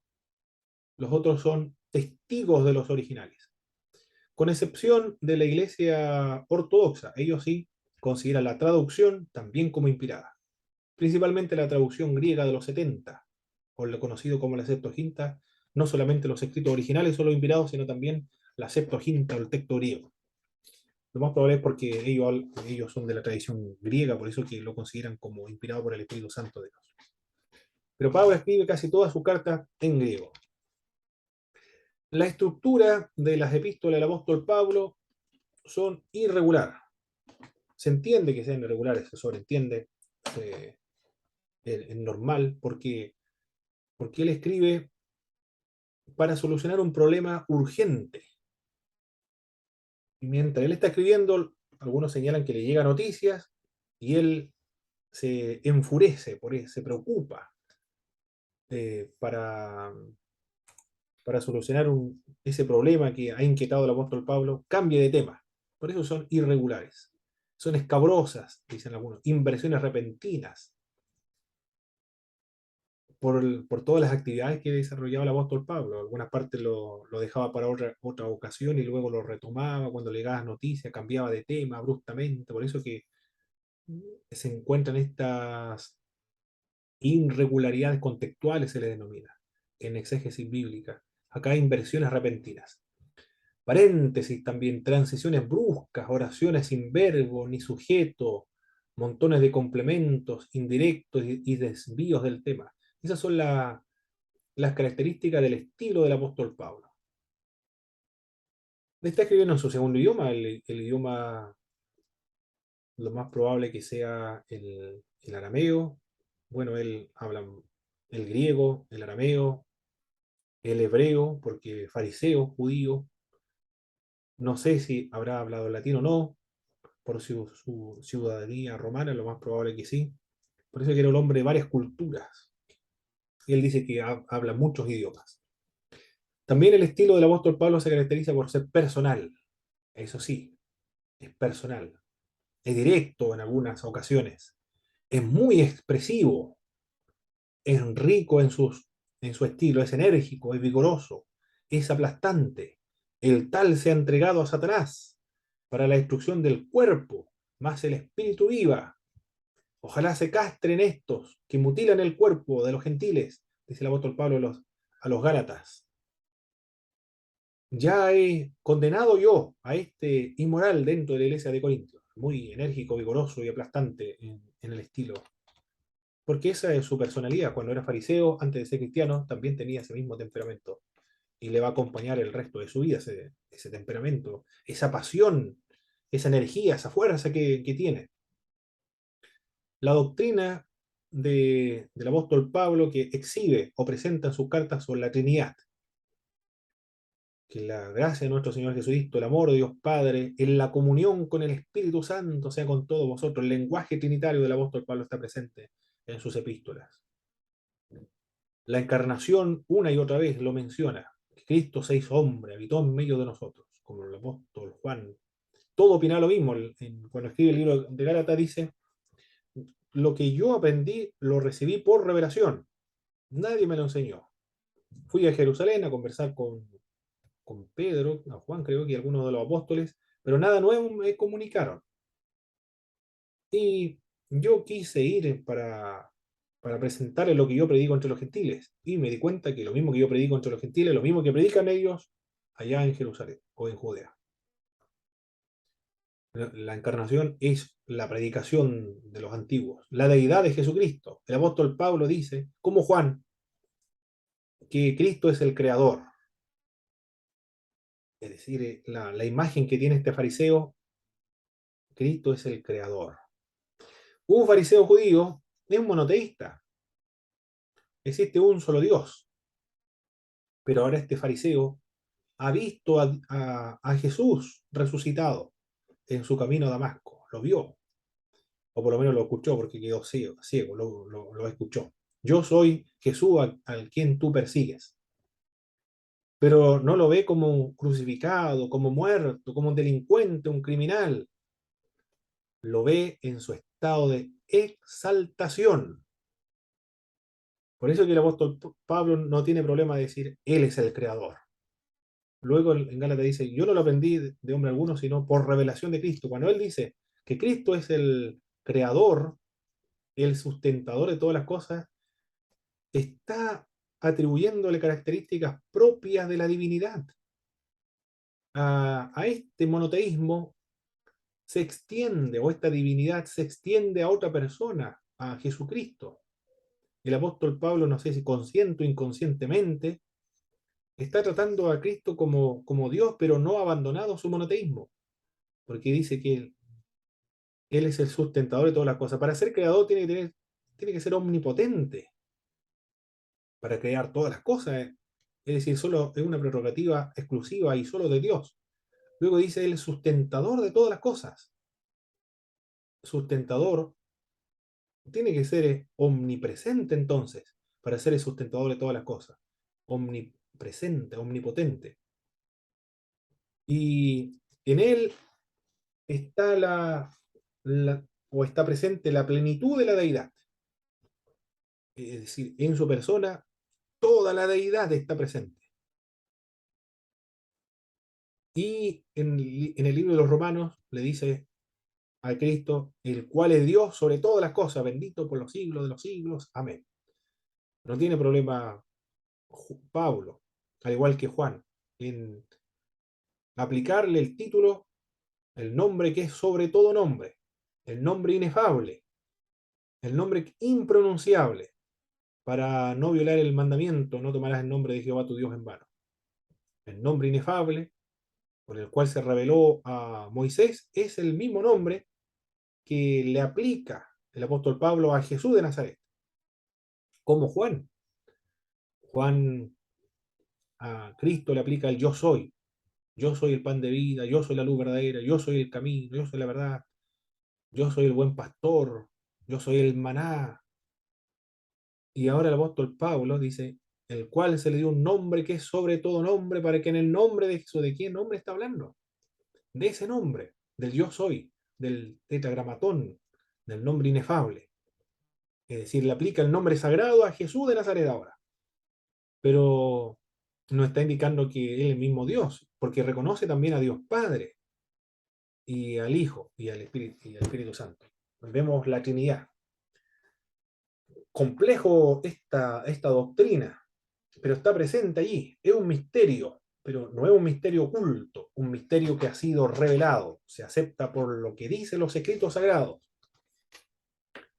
Los otros son testigos de los originales. Con excepción de la Iglesia Ortodoxa, ellos sí consideran la traducción también como inspirada. Principalmente la traducción griega de los 70, o lo conocido como la Septuaginta. No solamente los escritos originales son los inspirados, sino también la Septuaginta o el texto griego. Lo más probable es porque ellos son de la tradición griega, por eso que lo consideran como inspirado por el Espíritu Santo de Dios. Pero Pablo escribe casi toda su carta en griego. La estructura de las epístolas del apóstol Pablo son irregular. Se entiende que sean irregulares, se sobreentiende, es normal, porque él escribe para solucionar un problema urgente. Y mientras él está escribiendo, algunos señalan que le llegan noticias y él se enfurece, por eso, se preocupa para solucionar ese problema que ha inquietado al apóstol Pablo, cambia de tema. Por eso son irregulares. Son escabrosas, dicen algunos, inversiones repentinas por todas las actividades que desarrollaba el apóstol Pablo. Algunas partes lo dejaba para otra ocasión y luego lo retomaba cuando le llegaba noticias, cambiaba de tema abruptamente. Por eso que se encuentran estas irregularidades contextuales, se les denomina, en exégesis bíblica. Acá hay inversiones repentinas. Paréntesis también, transiciones bruscas, oraciones sin verbo ni sujeto, montones de complementos indirectos y desvíos del tema. Esas son las características del estilo del apóstol Pablo. Está escribiendo en su segundo idioma, el idioma lo más probable que sea el arameo. Bueno, él habla el griego, el arameo, el hebreo, porque fariseo, judío. No sé si habrá hablado latín o no, por su ciudadanía romana, lo más probable que sí. Por eso que era un hombre de varias culturas. Él dice que habla muchos idiomas. También el estilo del apóstol Pablo se caracteriza por ser personal. Eso sí, es personal. Es directo en algunas ocasiones. Es muy expresivo. Es rico en su estilo. Es enérgico, es vigoroso. Es aplastante. El tal se ha entregado a Satanás para la destrucción del cuerpo, más el espíritu viva. Ojalá se castren estos que mutilan el cuerpo de los gentiles, dice el apóstol Pablo a los Gálatas. Ya he condenado yo a este inmoral dentro de la iglesia de Corintios, muy enérgico, vigoroso y aplastante en el estilo. Porque esa es su personalidad. Cuando era fariseo, antes de ser cristiano, también tenía ese mismo temperamento. Y le va a acompañar el resto de su vida ese temperamento, esa pasión, esa energía, esa fuerza que tiene. La doctrina del apóstol Pablo que exhibe o presenta en sus cartas sobre la Trinidad. Que la gracia de nuestro Señor Jesucristo, el amor de Dios Padre, en la comunión con el Espíritu Santo, sea con todos vosotros. El lenguaje trinitario del apóstol Pablo está presente en sus epístolas. La encarnación, una y otra vez, lo menciona. Cristo se hizo hombre, habitó en medio de nosotros, como el apóstol Juan. Todo opina lo mismo. Cuando escribe el libro de Gálatas dice, lo que yo aprendí lo recibí por revelación. Nadie me lo enseñó. Fui a Jerusalén a conversar con Pedro, a Juan creo que algunos de los apóstoles, pero nada nuevo me comunicaron. Y yo quise ir para presentarles lo que yo predico entre los gentiles. Y me di cuenta que lo mismo que yo predico entre los gentiles, lo mismo que predican ellos allá en Jerusalén o en Judea. La encarnación es la predicación de los antiguos, la deidad de Jesucristo. El apóstol Pablo dice, como Juan, que Cristo es el creador. Es decir, la imagen que tiene este fariseo, Cristo es el creador. Un fariseo judío es un monoteísta. Existe un solo Dios. Pero ahora este fariseo ha visto a Jesús resucitado en su camino a Damasco. Lo vio, o por lo menos lo escuchó porque quedó ciego, lo escuchó. Yo soy Jesús al quien tú persigues. Pero no lo ve como un crucificado, como muerto, como un delincuente, un criminal. Lo ve en su estado de exaltación. Por eso que el apóstol Pablo no tiene problema de decir, Él es el creador. Luego en Gálatas dice, yo no lo aprendí de hombre alguno, sino por revelación de Cristo. Cuando él dice que Cristo es el creador, el sustentador de todas las cosas, está atribuyéndole características propias de la divinidad. A este monoteísmo se extiende, o esta divinidad se extiende a otra persona, a Jesucristo. El apóstol Pablo, no sé si consciente o inconscientemente, está tratando a Cristo como Dios, pero no ha abandonado su monoteísmo, porque dice que Él es el sustentador de todas las cosas. Para ser creador tiene que ser omnipotente, para crear todas las cosas. Es decir, solo es una prerrogativa exclusiva y solo de Dios. Luego dice el sustentador de todas las cosas. Sustentador tiene que ser omnipresente entonces, para ser el sustentador de todas las cosas. Omnipresente, omnipotente. Y en él está o está presente la plenitud de la deidad. Es decir, en su persona toda la deidad está presente. Y en el libro de los Romanos le dice a Cristo, el cual es Dios sobre todas las cosas, bendito por los siglos de los siglos. Amén. No tiene problema Pablo, al igual que Juan, en aplicarle el título, el nombre que es sobre todo nombre, el nombre inefable, el nombre impronunciable, para no violar el mandamiento, no tomarás el nombre de Jehová tu Dios en vano. El nombre inefable, por el cual se reveló a Moisés, es el mismo nombre que le aplica el apóstol Pablo a Jesús de Nazaret, como Juan. Juan a Cristo le aplica el yo soy el pan de vida, yo soy la luz verdadera, yo soy el camino, yo soy la verdad, yo soy el buen pastor, yo soy el maná. Y ahora el apóstol Pablo dice, el cual se le dio un nombre que es sobre todo nombre, para que en el nombre de Jesús, ¿de qué nombre está hablando? De ese nombre, del yo soy, del tetragramatón, del nombre inefable. Es decir, le aplica el nombre sagrado a Jesús de Nazaret ahora. Pero no está indicando que él es el mismo Dios, porque reconoce también a Dios Padre, y al Hijo, y al Espíritu Santo. Vemos la Trinidad. Complejo esta doctrina, pero está presente allí. Es un misterio, pero no es un misterio oculto, un misterio que ha sido revelado. Se acepta por lo que dicen los escritos sagrados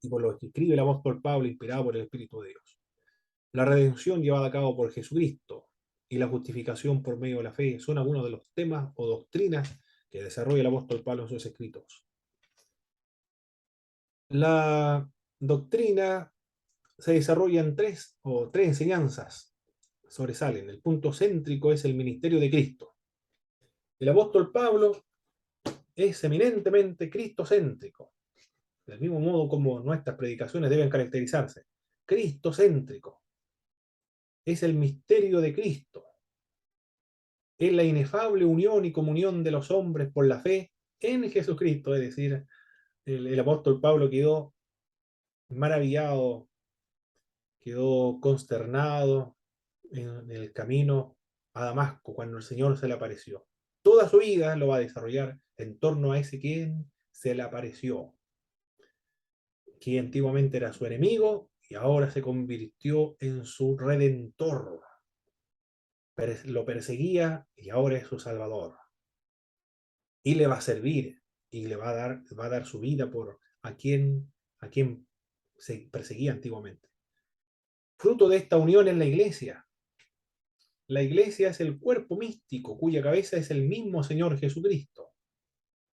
y por lo que escribe el apóstol Pablo, inspirado por el Espíritu de Dios. La redención llevada a cabo por Jesucristo y la justificación por medio de la fe son algunos de los temas o doctrinas que desarrolla el apóstol Pablo en sus escritos. La doctrina se desarrolla en tres enseñanzas sobresalen. El punto céntrico es el ministerio de Cristo. El apóstol Pablo es eminentemente cristocéntrico, del mismo modo como nuestras predicaciones deben caracterizarse. Cristocéntrico. Es el misterio de Cristo. Es la inefable unión y comunión de los hombres por la fe en Jesucristo. Es decir, el apóstol Pablo quedó maravillado, quedó consternado en el camino a Damasco cuando el Señor se le apareció. Toda su vida lo va a desarrollar en torno a ese quien se le apareció, que antiguamente era su enemigo y ahora se convirtió en su redentor. Lo perseguía y ahora es su salvador. Y le va a servir y le va a dar su vida por a quien se perseguía antiguamente. Fruto de esta unión es la iglesia. La iglesia es el cuerpo místico cuya cabeza es el mismo Señor Jesucristo.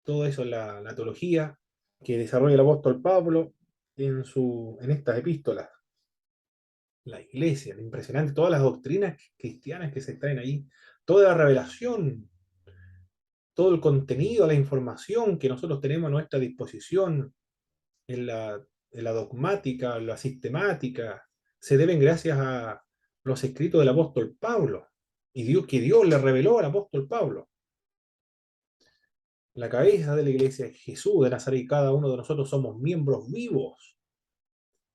Todo eso es la teología que desarrolla el apóstol Pablo en estas epístolas. La iglesia, impresionante, todas las doctrinas cristianas que se traen ahí, toda la revelación, todo el contenido, la información que nosotros tenemos a nuestra disposición en la dogmática, en la sistemática, se deben gracias a los escritos del apóstol Pablo, y que Dios le reveló al apóstol Pablo. La cabeza de la iglesia es Jesús de Nazaret, y cada uno de nosotros somos miembros vivos.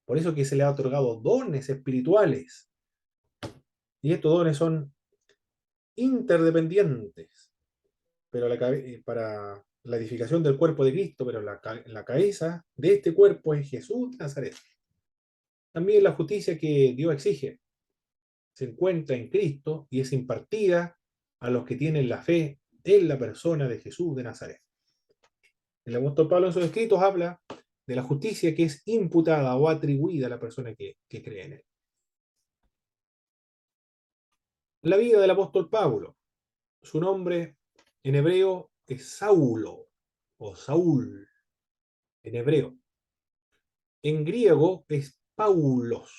Por eso que se le ha otorgado dones espirituales. Y estos dones son interdependientes, pero para la edificación del cuerpo de Cristo, pero la cabeza de este cuerpo es Jesús de Nazaret. También la justicia que Dios exige se encuentra en Cristo y es impartida a los que tienen la fe en la persona de Jesús de Nazaret. El apóstol Pablo en sus escritos habla de la justicia que es imputada o atribuida a la persona que cree en él. La vida del apóstol Pablo. Su nombre en hebreo es Saulo o Saúl en hebreo. En griego es Paulos.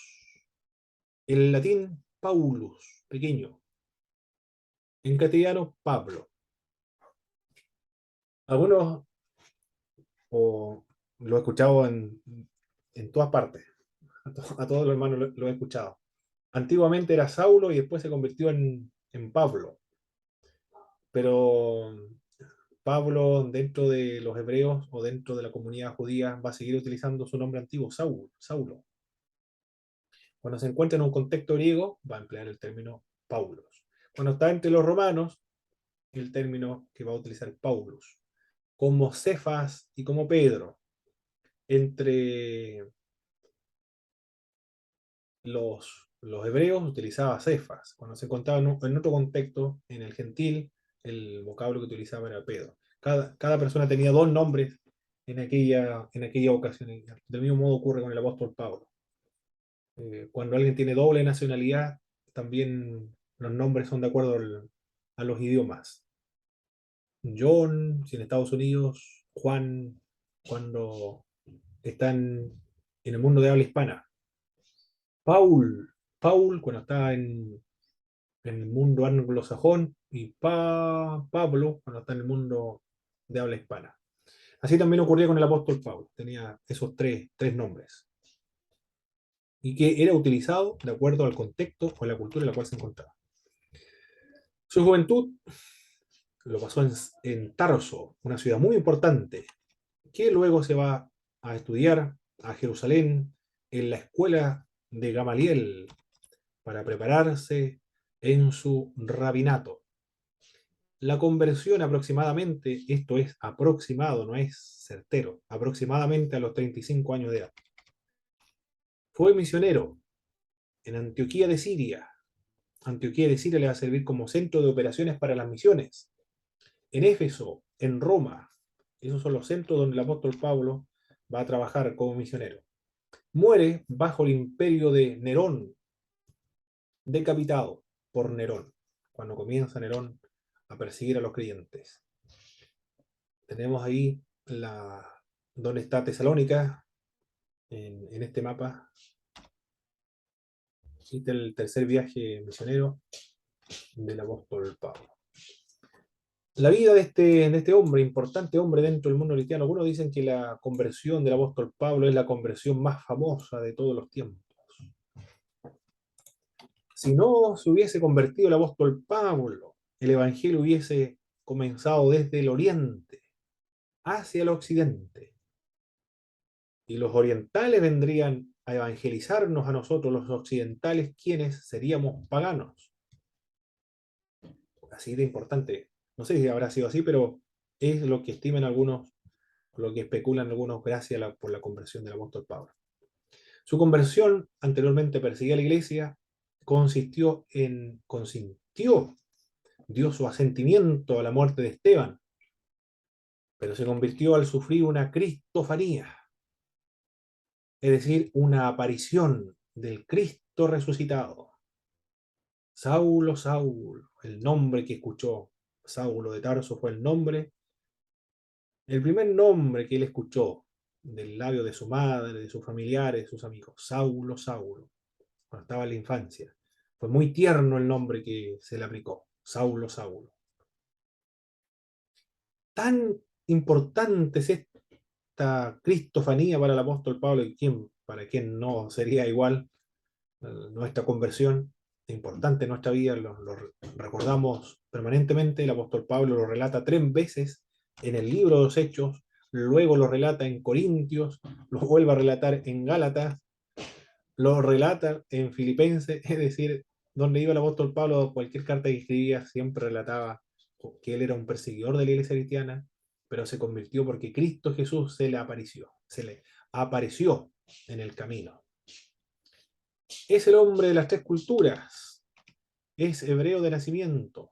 En latín, Paulus, pequeño. En castellano, Pablo. Algunos lo he escuchado en todas partes. A todos los hermanos lo he escuchado. Antiguamente era Saulo y después se convirtió en Pablo. Pero Pablo, dentro de los hebreos o dentro de la comunidad judía, va a seguir utilizando su nombre antiguo, Saulo. Cuando se encuentra en un contexto griego, va a emplear el término Paulos. Cuando está entre los romanos, el término que va a utilizar Paulus. Como Cefas y como Pedro. Entre los hebreos utilizaba Cefas. Cuando se encontraba en otro contexto, en el gentil, el vocablo que utilizaba era Pedro. Cada persona tenía dos nombres en aquella ocasión. Del mismo modo ocurre con el apóstol Pablo. Cuando alguien tiene doble nacionalidad, también los nombres son de acuerdo a los idiomas. John, si en Estados Unidos, Juan, cuando están en el mundo de habla hispana. Paul, cuando está en el mundo anglosajón, y Pablo, cuando está en el mundo de habla hispana. Así también ocurría con el apóstol Pablo, tenía esos tres nombres. Y que era utilizado de acuerdo al contexto o a la cultura en la cual se encontraba. Su juventud lo pasó en Tarso, una ciudad muy importante, que luego se va a estudiar a Jerusalén en la escuela de Gamaliel para prepararse en su rabinato. La conversión aproximadamente, esto es aproximado, no es certero, aproximadamente a los 35 años de edad. Fue misionero en Antioquía de Siria. Antioquía de Siria le va a servir como centro de operaciones para las misiones. En Éfeso, en Roma, esos son los centros donde el apóstol Pablo va a trabajar como misionero. Muere bajo el imperio de Nerón, decapitado por Nerón, cuando comienza Nerón a perseguir a los creyentes. Tenemos ahí donde está Tesalónica, en este mapa. Este es el tercer viaje misionero del apóstol Pablo. La vida de este hombre, importante hombre dentro del mundo cristiano, algunos dicen que la conversión del apóstol Pablo es la conversión más famosa de todos los tiempos. Si no se hubiese convertido el apóstol Pablo, el evangelio hubiese comenzado desde el oriente hacia el occidente. Y los orientales vendrían a evangelizarnos a nosotros, los occidentales, quienes seríamos paganos. Así de importante. No sé si habrá sido así, pero es lo que estiman algunos, lo que especulan algunos, gracias por la conversión del apóstol Pablo. Su conversión, anteriormente perseguía a la iglesia, consintió, dio su asentimiento a la muerte de Esteban, pero se convirtió al sufrir una cristofanía, es decir, una aparición del Cristo resucitado. Saulo, Saulo, el nombre que escuchó Saulo de Tarso fue el primer nombre que él escuchó del labio de su madre, de sus familiares, de sus amigos. Saulo, Saulo, cuando estaba en la infancia. Fue muy tierno el nombre que se le aplicó. Saulo, Saulo. Tan importante es esta cristofanía para el apóstol Pablo, y para quien no sería igual nuestra conversión, importante en nuestra vida, lo recordamos permanentemente. El apóstol Pablo lo relata 3 veces en el libro de los Hechos, luego lo relata en Corintios, lo vuelve a relatar en Gálatas, lo relata en Filipenses, es decir, donde iba el apóstol Pablo, cualquier carta que escribía siempre relataba que él era un perseguidor de la iglesia cristiana, pero se convirtió porque Cristo Jesús se le apareció en el camino. Es el hombre de las 3 culturas, es hebreo de nacimiento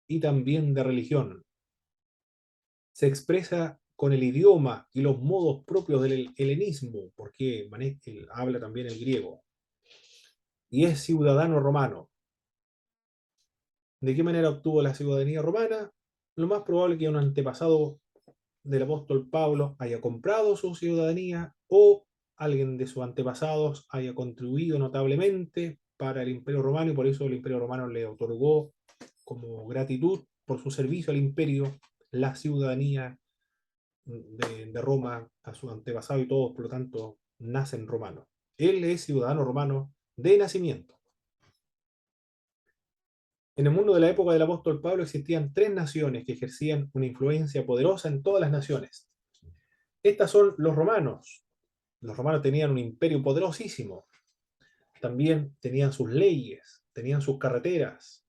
y también de religión. Se expresa con el idioma y los modos propios del helenismo, porque él habla también el griego, y es ciudadano romano. ¿De qué manera obtuvo la ciudadanía romana? Lo más probable es que un antepasado del apóstol Pablo haya comprado su ciudadanía, o alguien de sus antepasados haya contribuido notablemente para el Imperio Romano, y por eso el Imperio Romano le otorgó como gratitud por su servicio al imperio la ciudadanía de Roma a su antepasado, y todos, por lo tanto, nacen romanos. Él es ciudadano romano de nacimiento. En el mundo de la época del apóstol Pablo existían 3 naciones que ejercían una influencia poderosa en todas las naciones. Estas son los romanos. Los romanos tenían un imperio poderosísimo. También tenían sus leyes, tenían sus carreteras.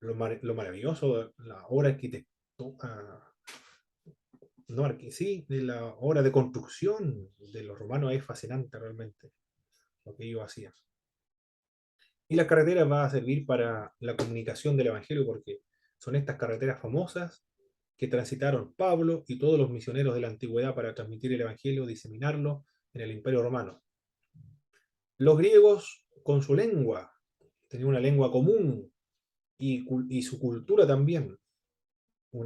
Lo maravilloso de la obra arquitectónica, sí, de la obra de construcción de los romanos es fascinante realmente lo que ellos hacían. Y las carreteras van a servir para la comunicación del Evangelio, porque son estas carreteras famosas que transitaron Pablo y todos los misioneros de la antigüedad para transmitir el Evangelio, diseminarlo en el Imperio Romano. Los griegos, con su lengua, tenían una lengua común y su cultura también.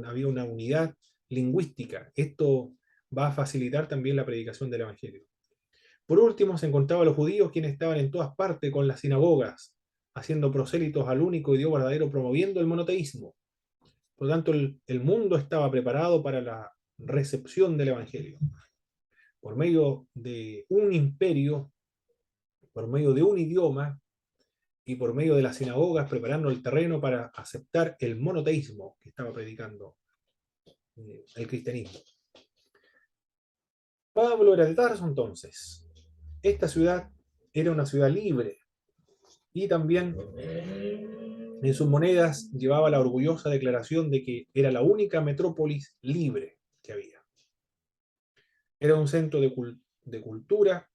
Había una unidad lingüística. Esto va a facilitar también la predicación del Evangelio. Por último, se encontraban los judíos, quienes estaban en todas partes con las sinagogas, haciendo prosélitos al único Dios verdadero, promoviendo el monoteísmo. Por lo tanto, el mundo estaba preparado para la recepción del Evangelio. Por medio de un imperio, por medio de un idioma y por medio de las sinagogas, preparando el terreno para aceptar el monoteísmo que estaba predicando el cristianismo. Pablo era de Tarso entonces. Esta ciudad era una ciudad libre, y también en sus monedas llevaba la orgullosa declaración de que era la única metrópolis libre que había. Era un centro de cultura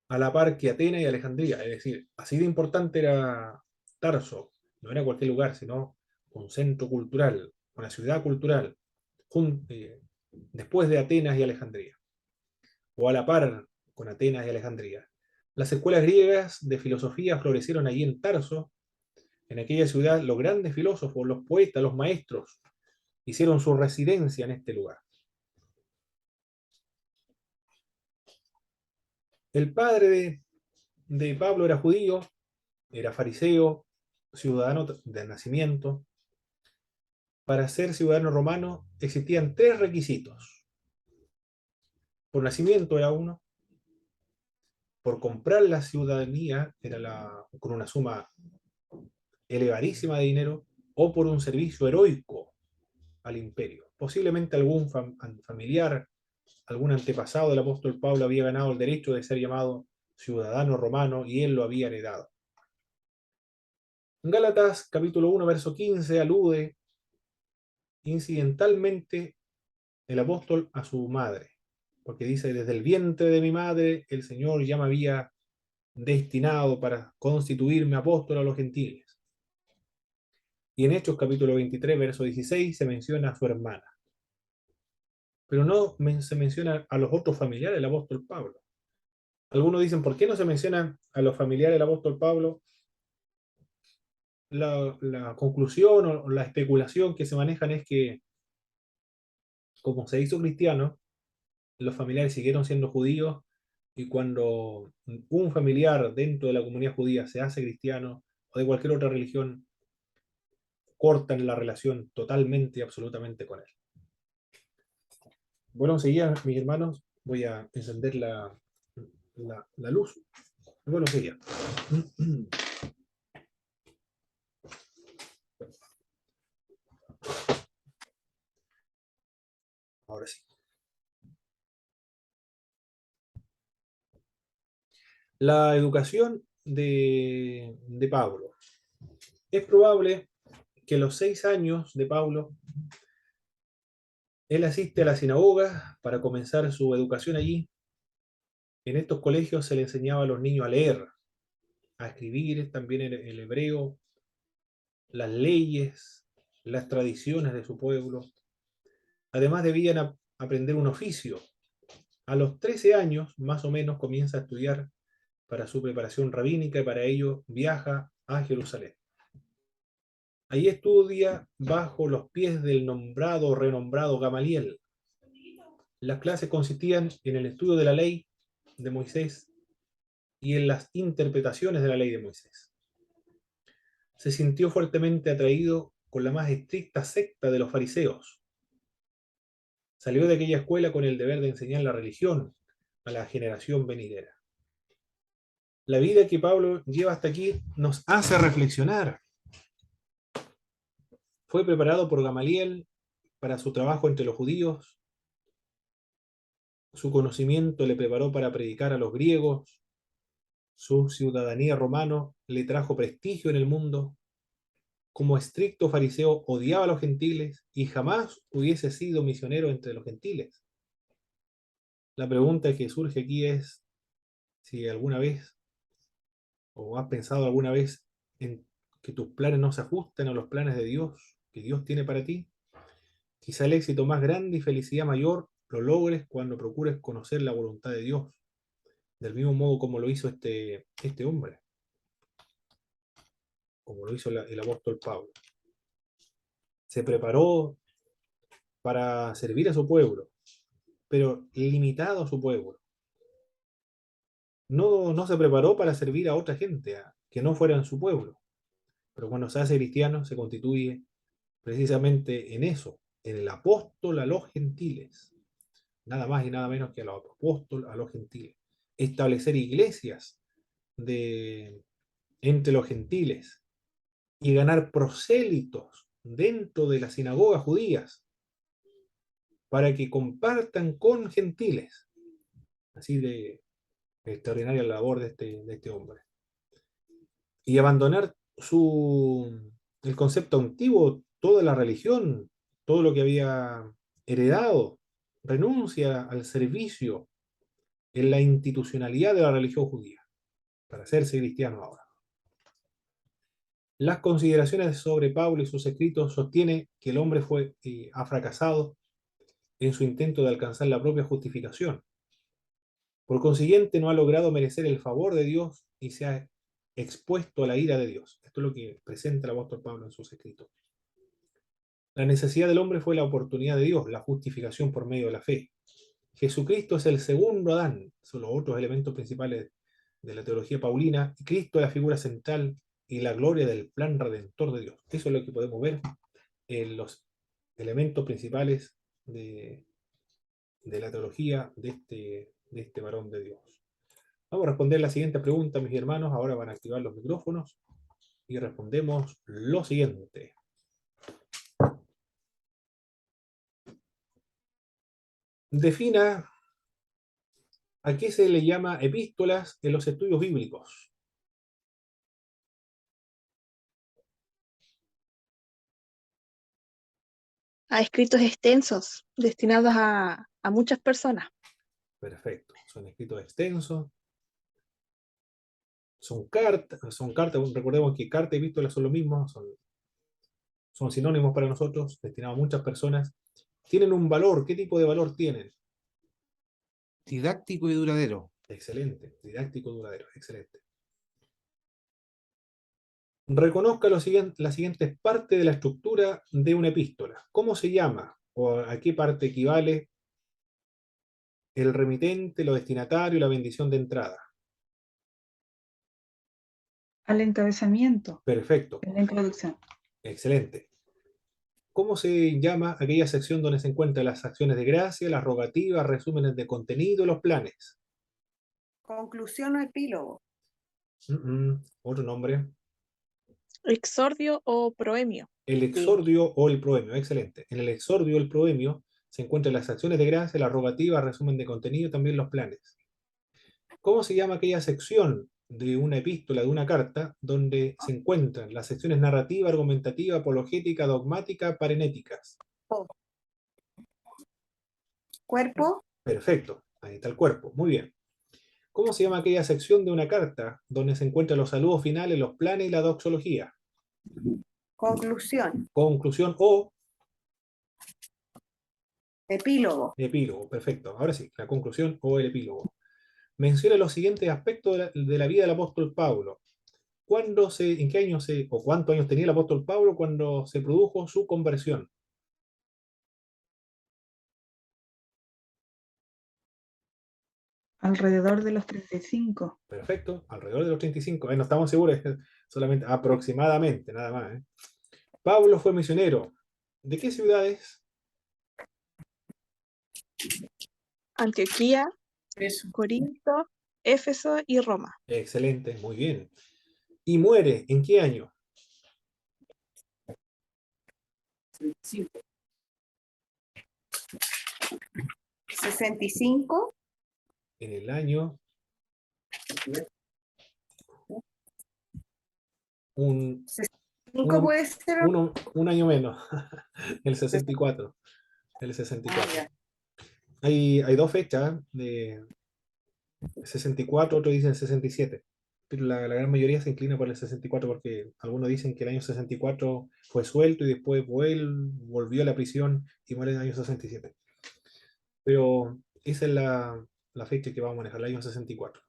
a la par que Atenas y Alejandría, es decir, así de importante era Tarso. No era cualquier lugar, sino un centro cultural, una ciudad cultural, después de Atenas y Alejandría, o a la par con Atenas y Alejandría. Las escuelas griegas de filosofía florecieron allí en Tarso. En aquella ciudad, los grandes filósofos, los poetas, los maestros, hicieron su residencia en este lugar. El padre de Pablo era judío, era fariseo, ciudadano de nacimiento. Para ser ciudadano romano existían 3 requisitos. Por nacimiento era uno, por comprar la ciudadanía con una suma elevadísima de dinero, o por un servicio heroico al imperio. Posiblemente algún familiar, algún antepasado del apóstol Pablo había ganado el derecho de ser llamado ciudadano romano, y él lo había heredado. En Gálatas capítulo 1, verso 15, alude incidentalmente el apóstol a su madre, porque dice: desde el vientre de mi madre el Señor ya me había destinado para constituirme apóstol a los gentiles. Y en Hechos capítulo 23, verso 16, se menciona a su hermana. Pero no se menciona a los otros familiares del apóstol Pablo. Algunos dicen: ¿por qué no se menciona a los familiares del apóstol Pablo? La conclusión o la especulación que se manejan es que, como se hizo cristiano, los familiares siguieron siendo judíos, y cuando un familiar dentro de la comunidad judía se hace cristiano o de cualquier otra religión, cortan la relación totalmente y absolutamente con él. Bueno, enseguida, mis hermanos, voy a encender la luz. Bueno, enseguida. Ahora sí. La educación de Pablo. Es probable que a los 6 años de Pablo, él asiste a la sinagoga para comenzar su educación allí. En estos colegios se le enseñaba a los niños a leer, a escribir, también el hebreo, las leyes, las tradiciones de su pueblo. Además debían aprender un oficio. A los 13 años, más o menos, comienza a estudiar para su preparación rabínica y para ello viaja a Jerusalén. Allí estudia bajo los pies del renombrado Gamaliel. Las clases consistían en el estudio de la ley de Moisés y en las interpretaciones de la ley de Moisés. Se sintió fuertemente atraído con la más estricta secta de los fariseos. Salió de aquella escuela con el deber de enseñar la religión a la generación venidera. La vida que Pablo lleva hasta aquí nos hace reflexionar. Fue preparado por Gamaliel para su trabajo entre los judíos. Su conocimiento le preparó para predicar a los griegos. Su ciudadanía romana le trajo prestigio en el mundo. Como estricto fariseo odiaba a los gentiles y jamás hubiese sido misionero entre los gentiles. La pregunta que surge aquí es si alguna vez o has pensado alguna vez en que tus planes no se ajusten a los planes de Dios, que Dios tiene para ti. Quizá el éxito más grande y felicidad mayor lo logres cuando procures conocer la voluntad de Dios, del mismo modo como lo hizo este hombre, como lo hizo el apóstol Pablo. Se preparó para servir a su pueblo, pero limitado a su pueblo. No se preparó para servir a otra gente, que no fuera en su pueblo. Pero cuando se hace cristiano, se constituye precisamente en eso, en el apóstol a los gentiles. Nada más y nada menos que el apóstol a los gentiles. Establecer iglesias entre los gentiles y ganar prosélitos dentro de las sinagogas judías para que compartan con gentiles. Así de extraordinaria la labor de este hombre. Y abandonar el concepto antiguo, toda la religión, todo lo que había heredado, renuncia al servicio en la institucionalidad de la religión judía para hacerse cristiano ahora. Las consideraciones sobre Pablo y sus escritos sostiene que el hombre ha fracasado en su intento de alcanzar la propia justificación. Por consiguiente, no ha logrado merecer el favor de Dios y se ha expuesto a la ira de Dios. Esto es lo que presenta el apóstol Pablo en sus escritos. La necesidad del hombre fue la oportunidad de Dios, la justificación por medio de la fe. Jesucristo es el segundo Adán, son los otros elementos principales de la teología paulina, y Cristo es la figura central y la gloria del plan redentor de Dios. Eso es lo que podemos ver en los elementos principales de la teología de este varón de Dios. Vamos a responder la siguiente pregunta, mis hermanos. Ahora van a activar los micrófonos y respondemos lo siguiente. Defina a qué se le llama epístolas en los estudios bíblicos. A escritos extensos destinados a muchas personas. Perfecto. Son escritos extensos. Son cartas. Recordemos que carta y epístola son lo mismo. Son sinónimos para nosotros, destinados a muchas personas. Tienen un valor. ¿Qué tipo de valor tienen? Didáctico y duradero. Excelente. Didáctico y duradero. Excelente. Reconozca las siguientes partes de la estructura de una epístola. ¿Cómo se llama? ¿O a qué parte equivale el remitente, lo destinatario, la bendición de entrada. Al encabezamiento, Perfecto, en la introducción. excelente. ¿Cómo se llama aquella sección donde se encuentran las acciones de gracia, las rogativas, resúmenes de contenido, los planes? Conclusión o epílogo. Otro nombre. Exordio o proemio. El exordio o el proemio, excelente. En el exordio o el proemio se encuentran las acciones de gracia, las rogativas, resumen de contenido, también los planes. ¿Cómo se llama aquella sección de una epístola, de una carta, donde se encuentran las secciones narrativa, argumentativa, apologética, dogmática, parenéticas? Cuerpo. Perfecto, ahí está el cuerpo, muy bien. ¿Cómo se llama aquella sección de una carta donde se encuentran los saludos finales, los planes y la doxología? Conclusión. Conclusión o Epílogo. epílogo, perfecto. Ahora sí, la conclusión o el epílogo. Menciona los siguientes aspectos de la vida del apóstol Pablo. ¿En qué año o cuántos años tenía el apóstol Pablo cuando se produjo su conversión? Alrededor de los 35. Perfecto, alrededor de los 35. No estamos seguros, solamente aproximadamente, nada más. Pablo fue misionero. ¿De qué ciudades? Antioquía, Eso. Corinto, Éfeso y Roma. Excelente, muy bien. ¿Y muere en qué año? 65. En el año... Un 5 puede ser. un año menos, el 64. El 64. Ah, ya. Hay dos fechas, de 64, otros dicen 67. Pero la gran mayoría se inclina por el 64 porque algunos dicen que el año 64 fue suelto y después volvió a la prisión y muere en el año 67. Pero esa es la fecha que vamos a manejar, el año 64.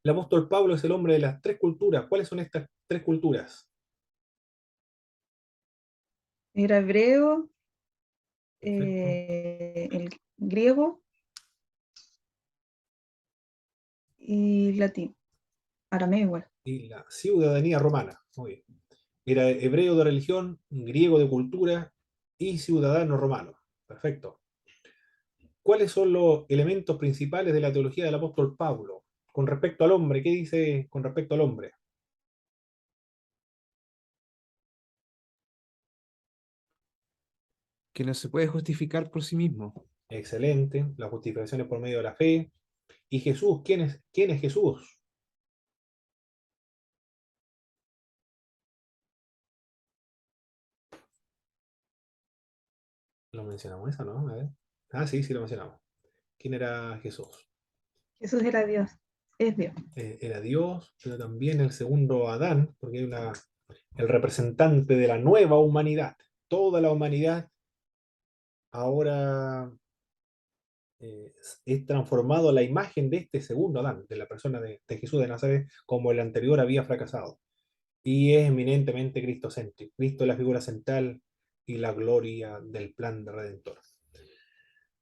El apóstol Pablo es el hombre de las tres culturas. ¿Cuáles son estas tres culturas? Era hebreo, Perfecto. el griego y latín. Arameo igual. Y la ciudadanía romana. Muy bien. Era hebreo de religión, griego de cultura y ciudadano romano. Perfecto. ¿Cuáles son los elementos principales de la teología del apóstol Pablo? Con respecto al hombre, ¿qué dice con respecto al hombre? Que no se puede justificar por sí mismo. Excelente. La justificación es por medio de la fe. ¿Y Jesús? ¿Quién es Jesús? ¿Lo mencionamos esa, no? A ver. Ah, sí, lo mencionamos. ¿Quién era Jesús? Jesús era Dios. Es Dios. Era Dios, pero también el segundo Adán, porque hay el representante de la nueva humanidad. Toda la humanidad ahora es transformado a la imagen de este segundo Adán, de la persona de Jesús de Nazaret, como el anterior había fracasado. Y es eminentemente cristocéntrico. Cristo es la figura central y la gloria del plan de redentor.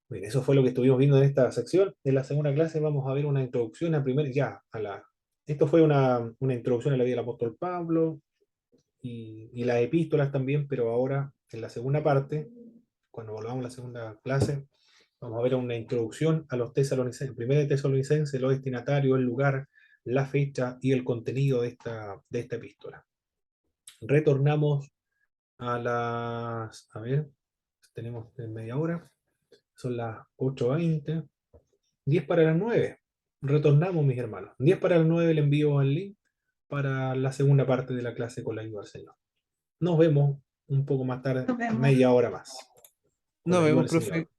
Bien, eso fue lo que estuvimos viendo en esta sección. En la segunda clase vamos a ver una introducción esto fue una introducción a la vida del apóstol Pablo y las epístolas también, pero ahora en la segunda parte, cuando volvamos a la segunda clase, vamos a ver una introducción a los tesalonicenses, primero de Tesalonicenses, los destinatarios, el lugar, la fecha y el contenido de esta epístola. Retornamos a ver, tenemos media hora, son las 8:20, 10 para las 9. Retornamos, mis hermanos. 10 para las 9 le envío al link para la segunda parte de la clase con la ayuda del Señor. Nos vemos un poco más tarde, Nos vemos. media hora más. Con Nos la ayuda vemos, del profe. Señor.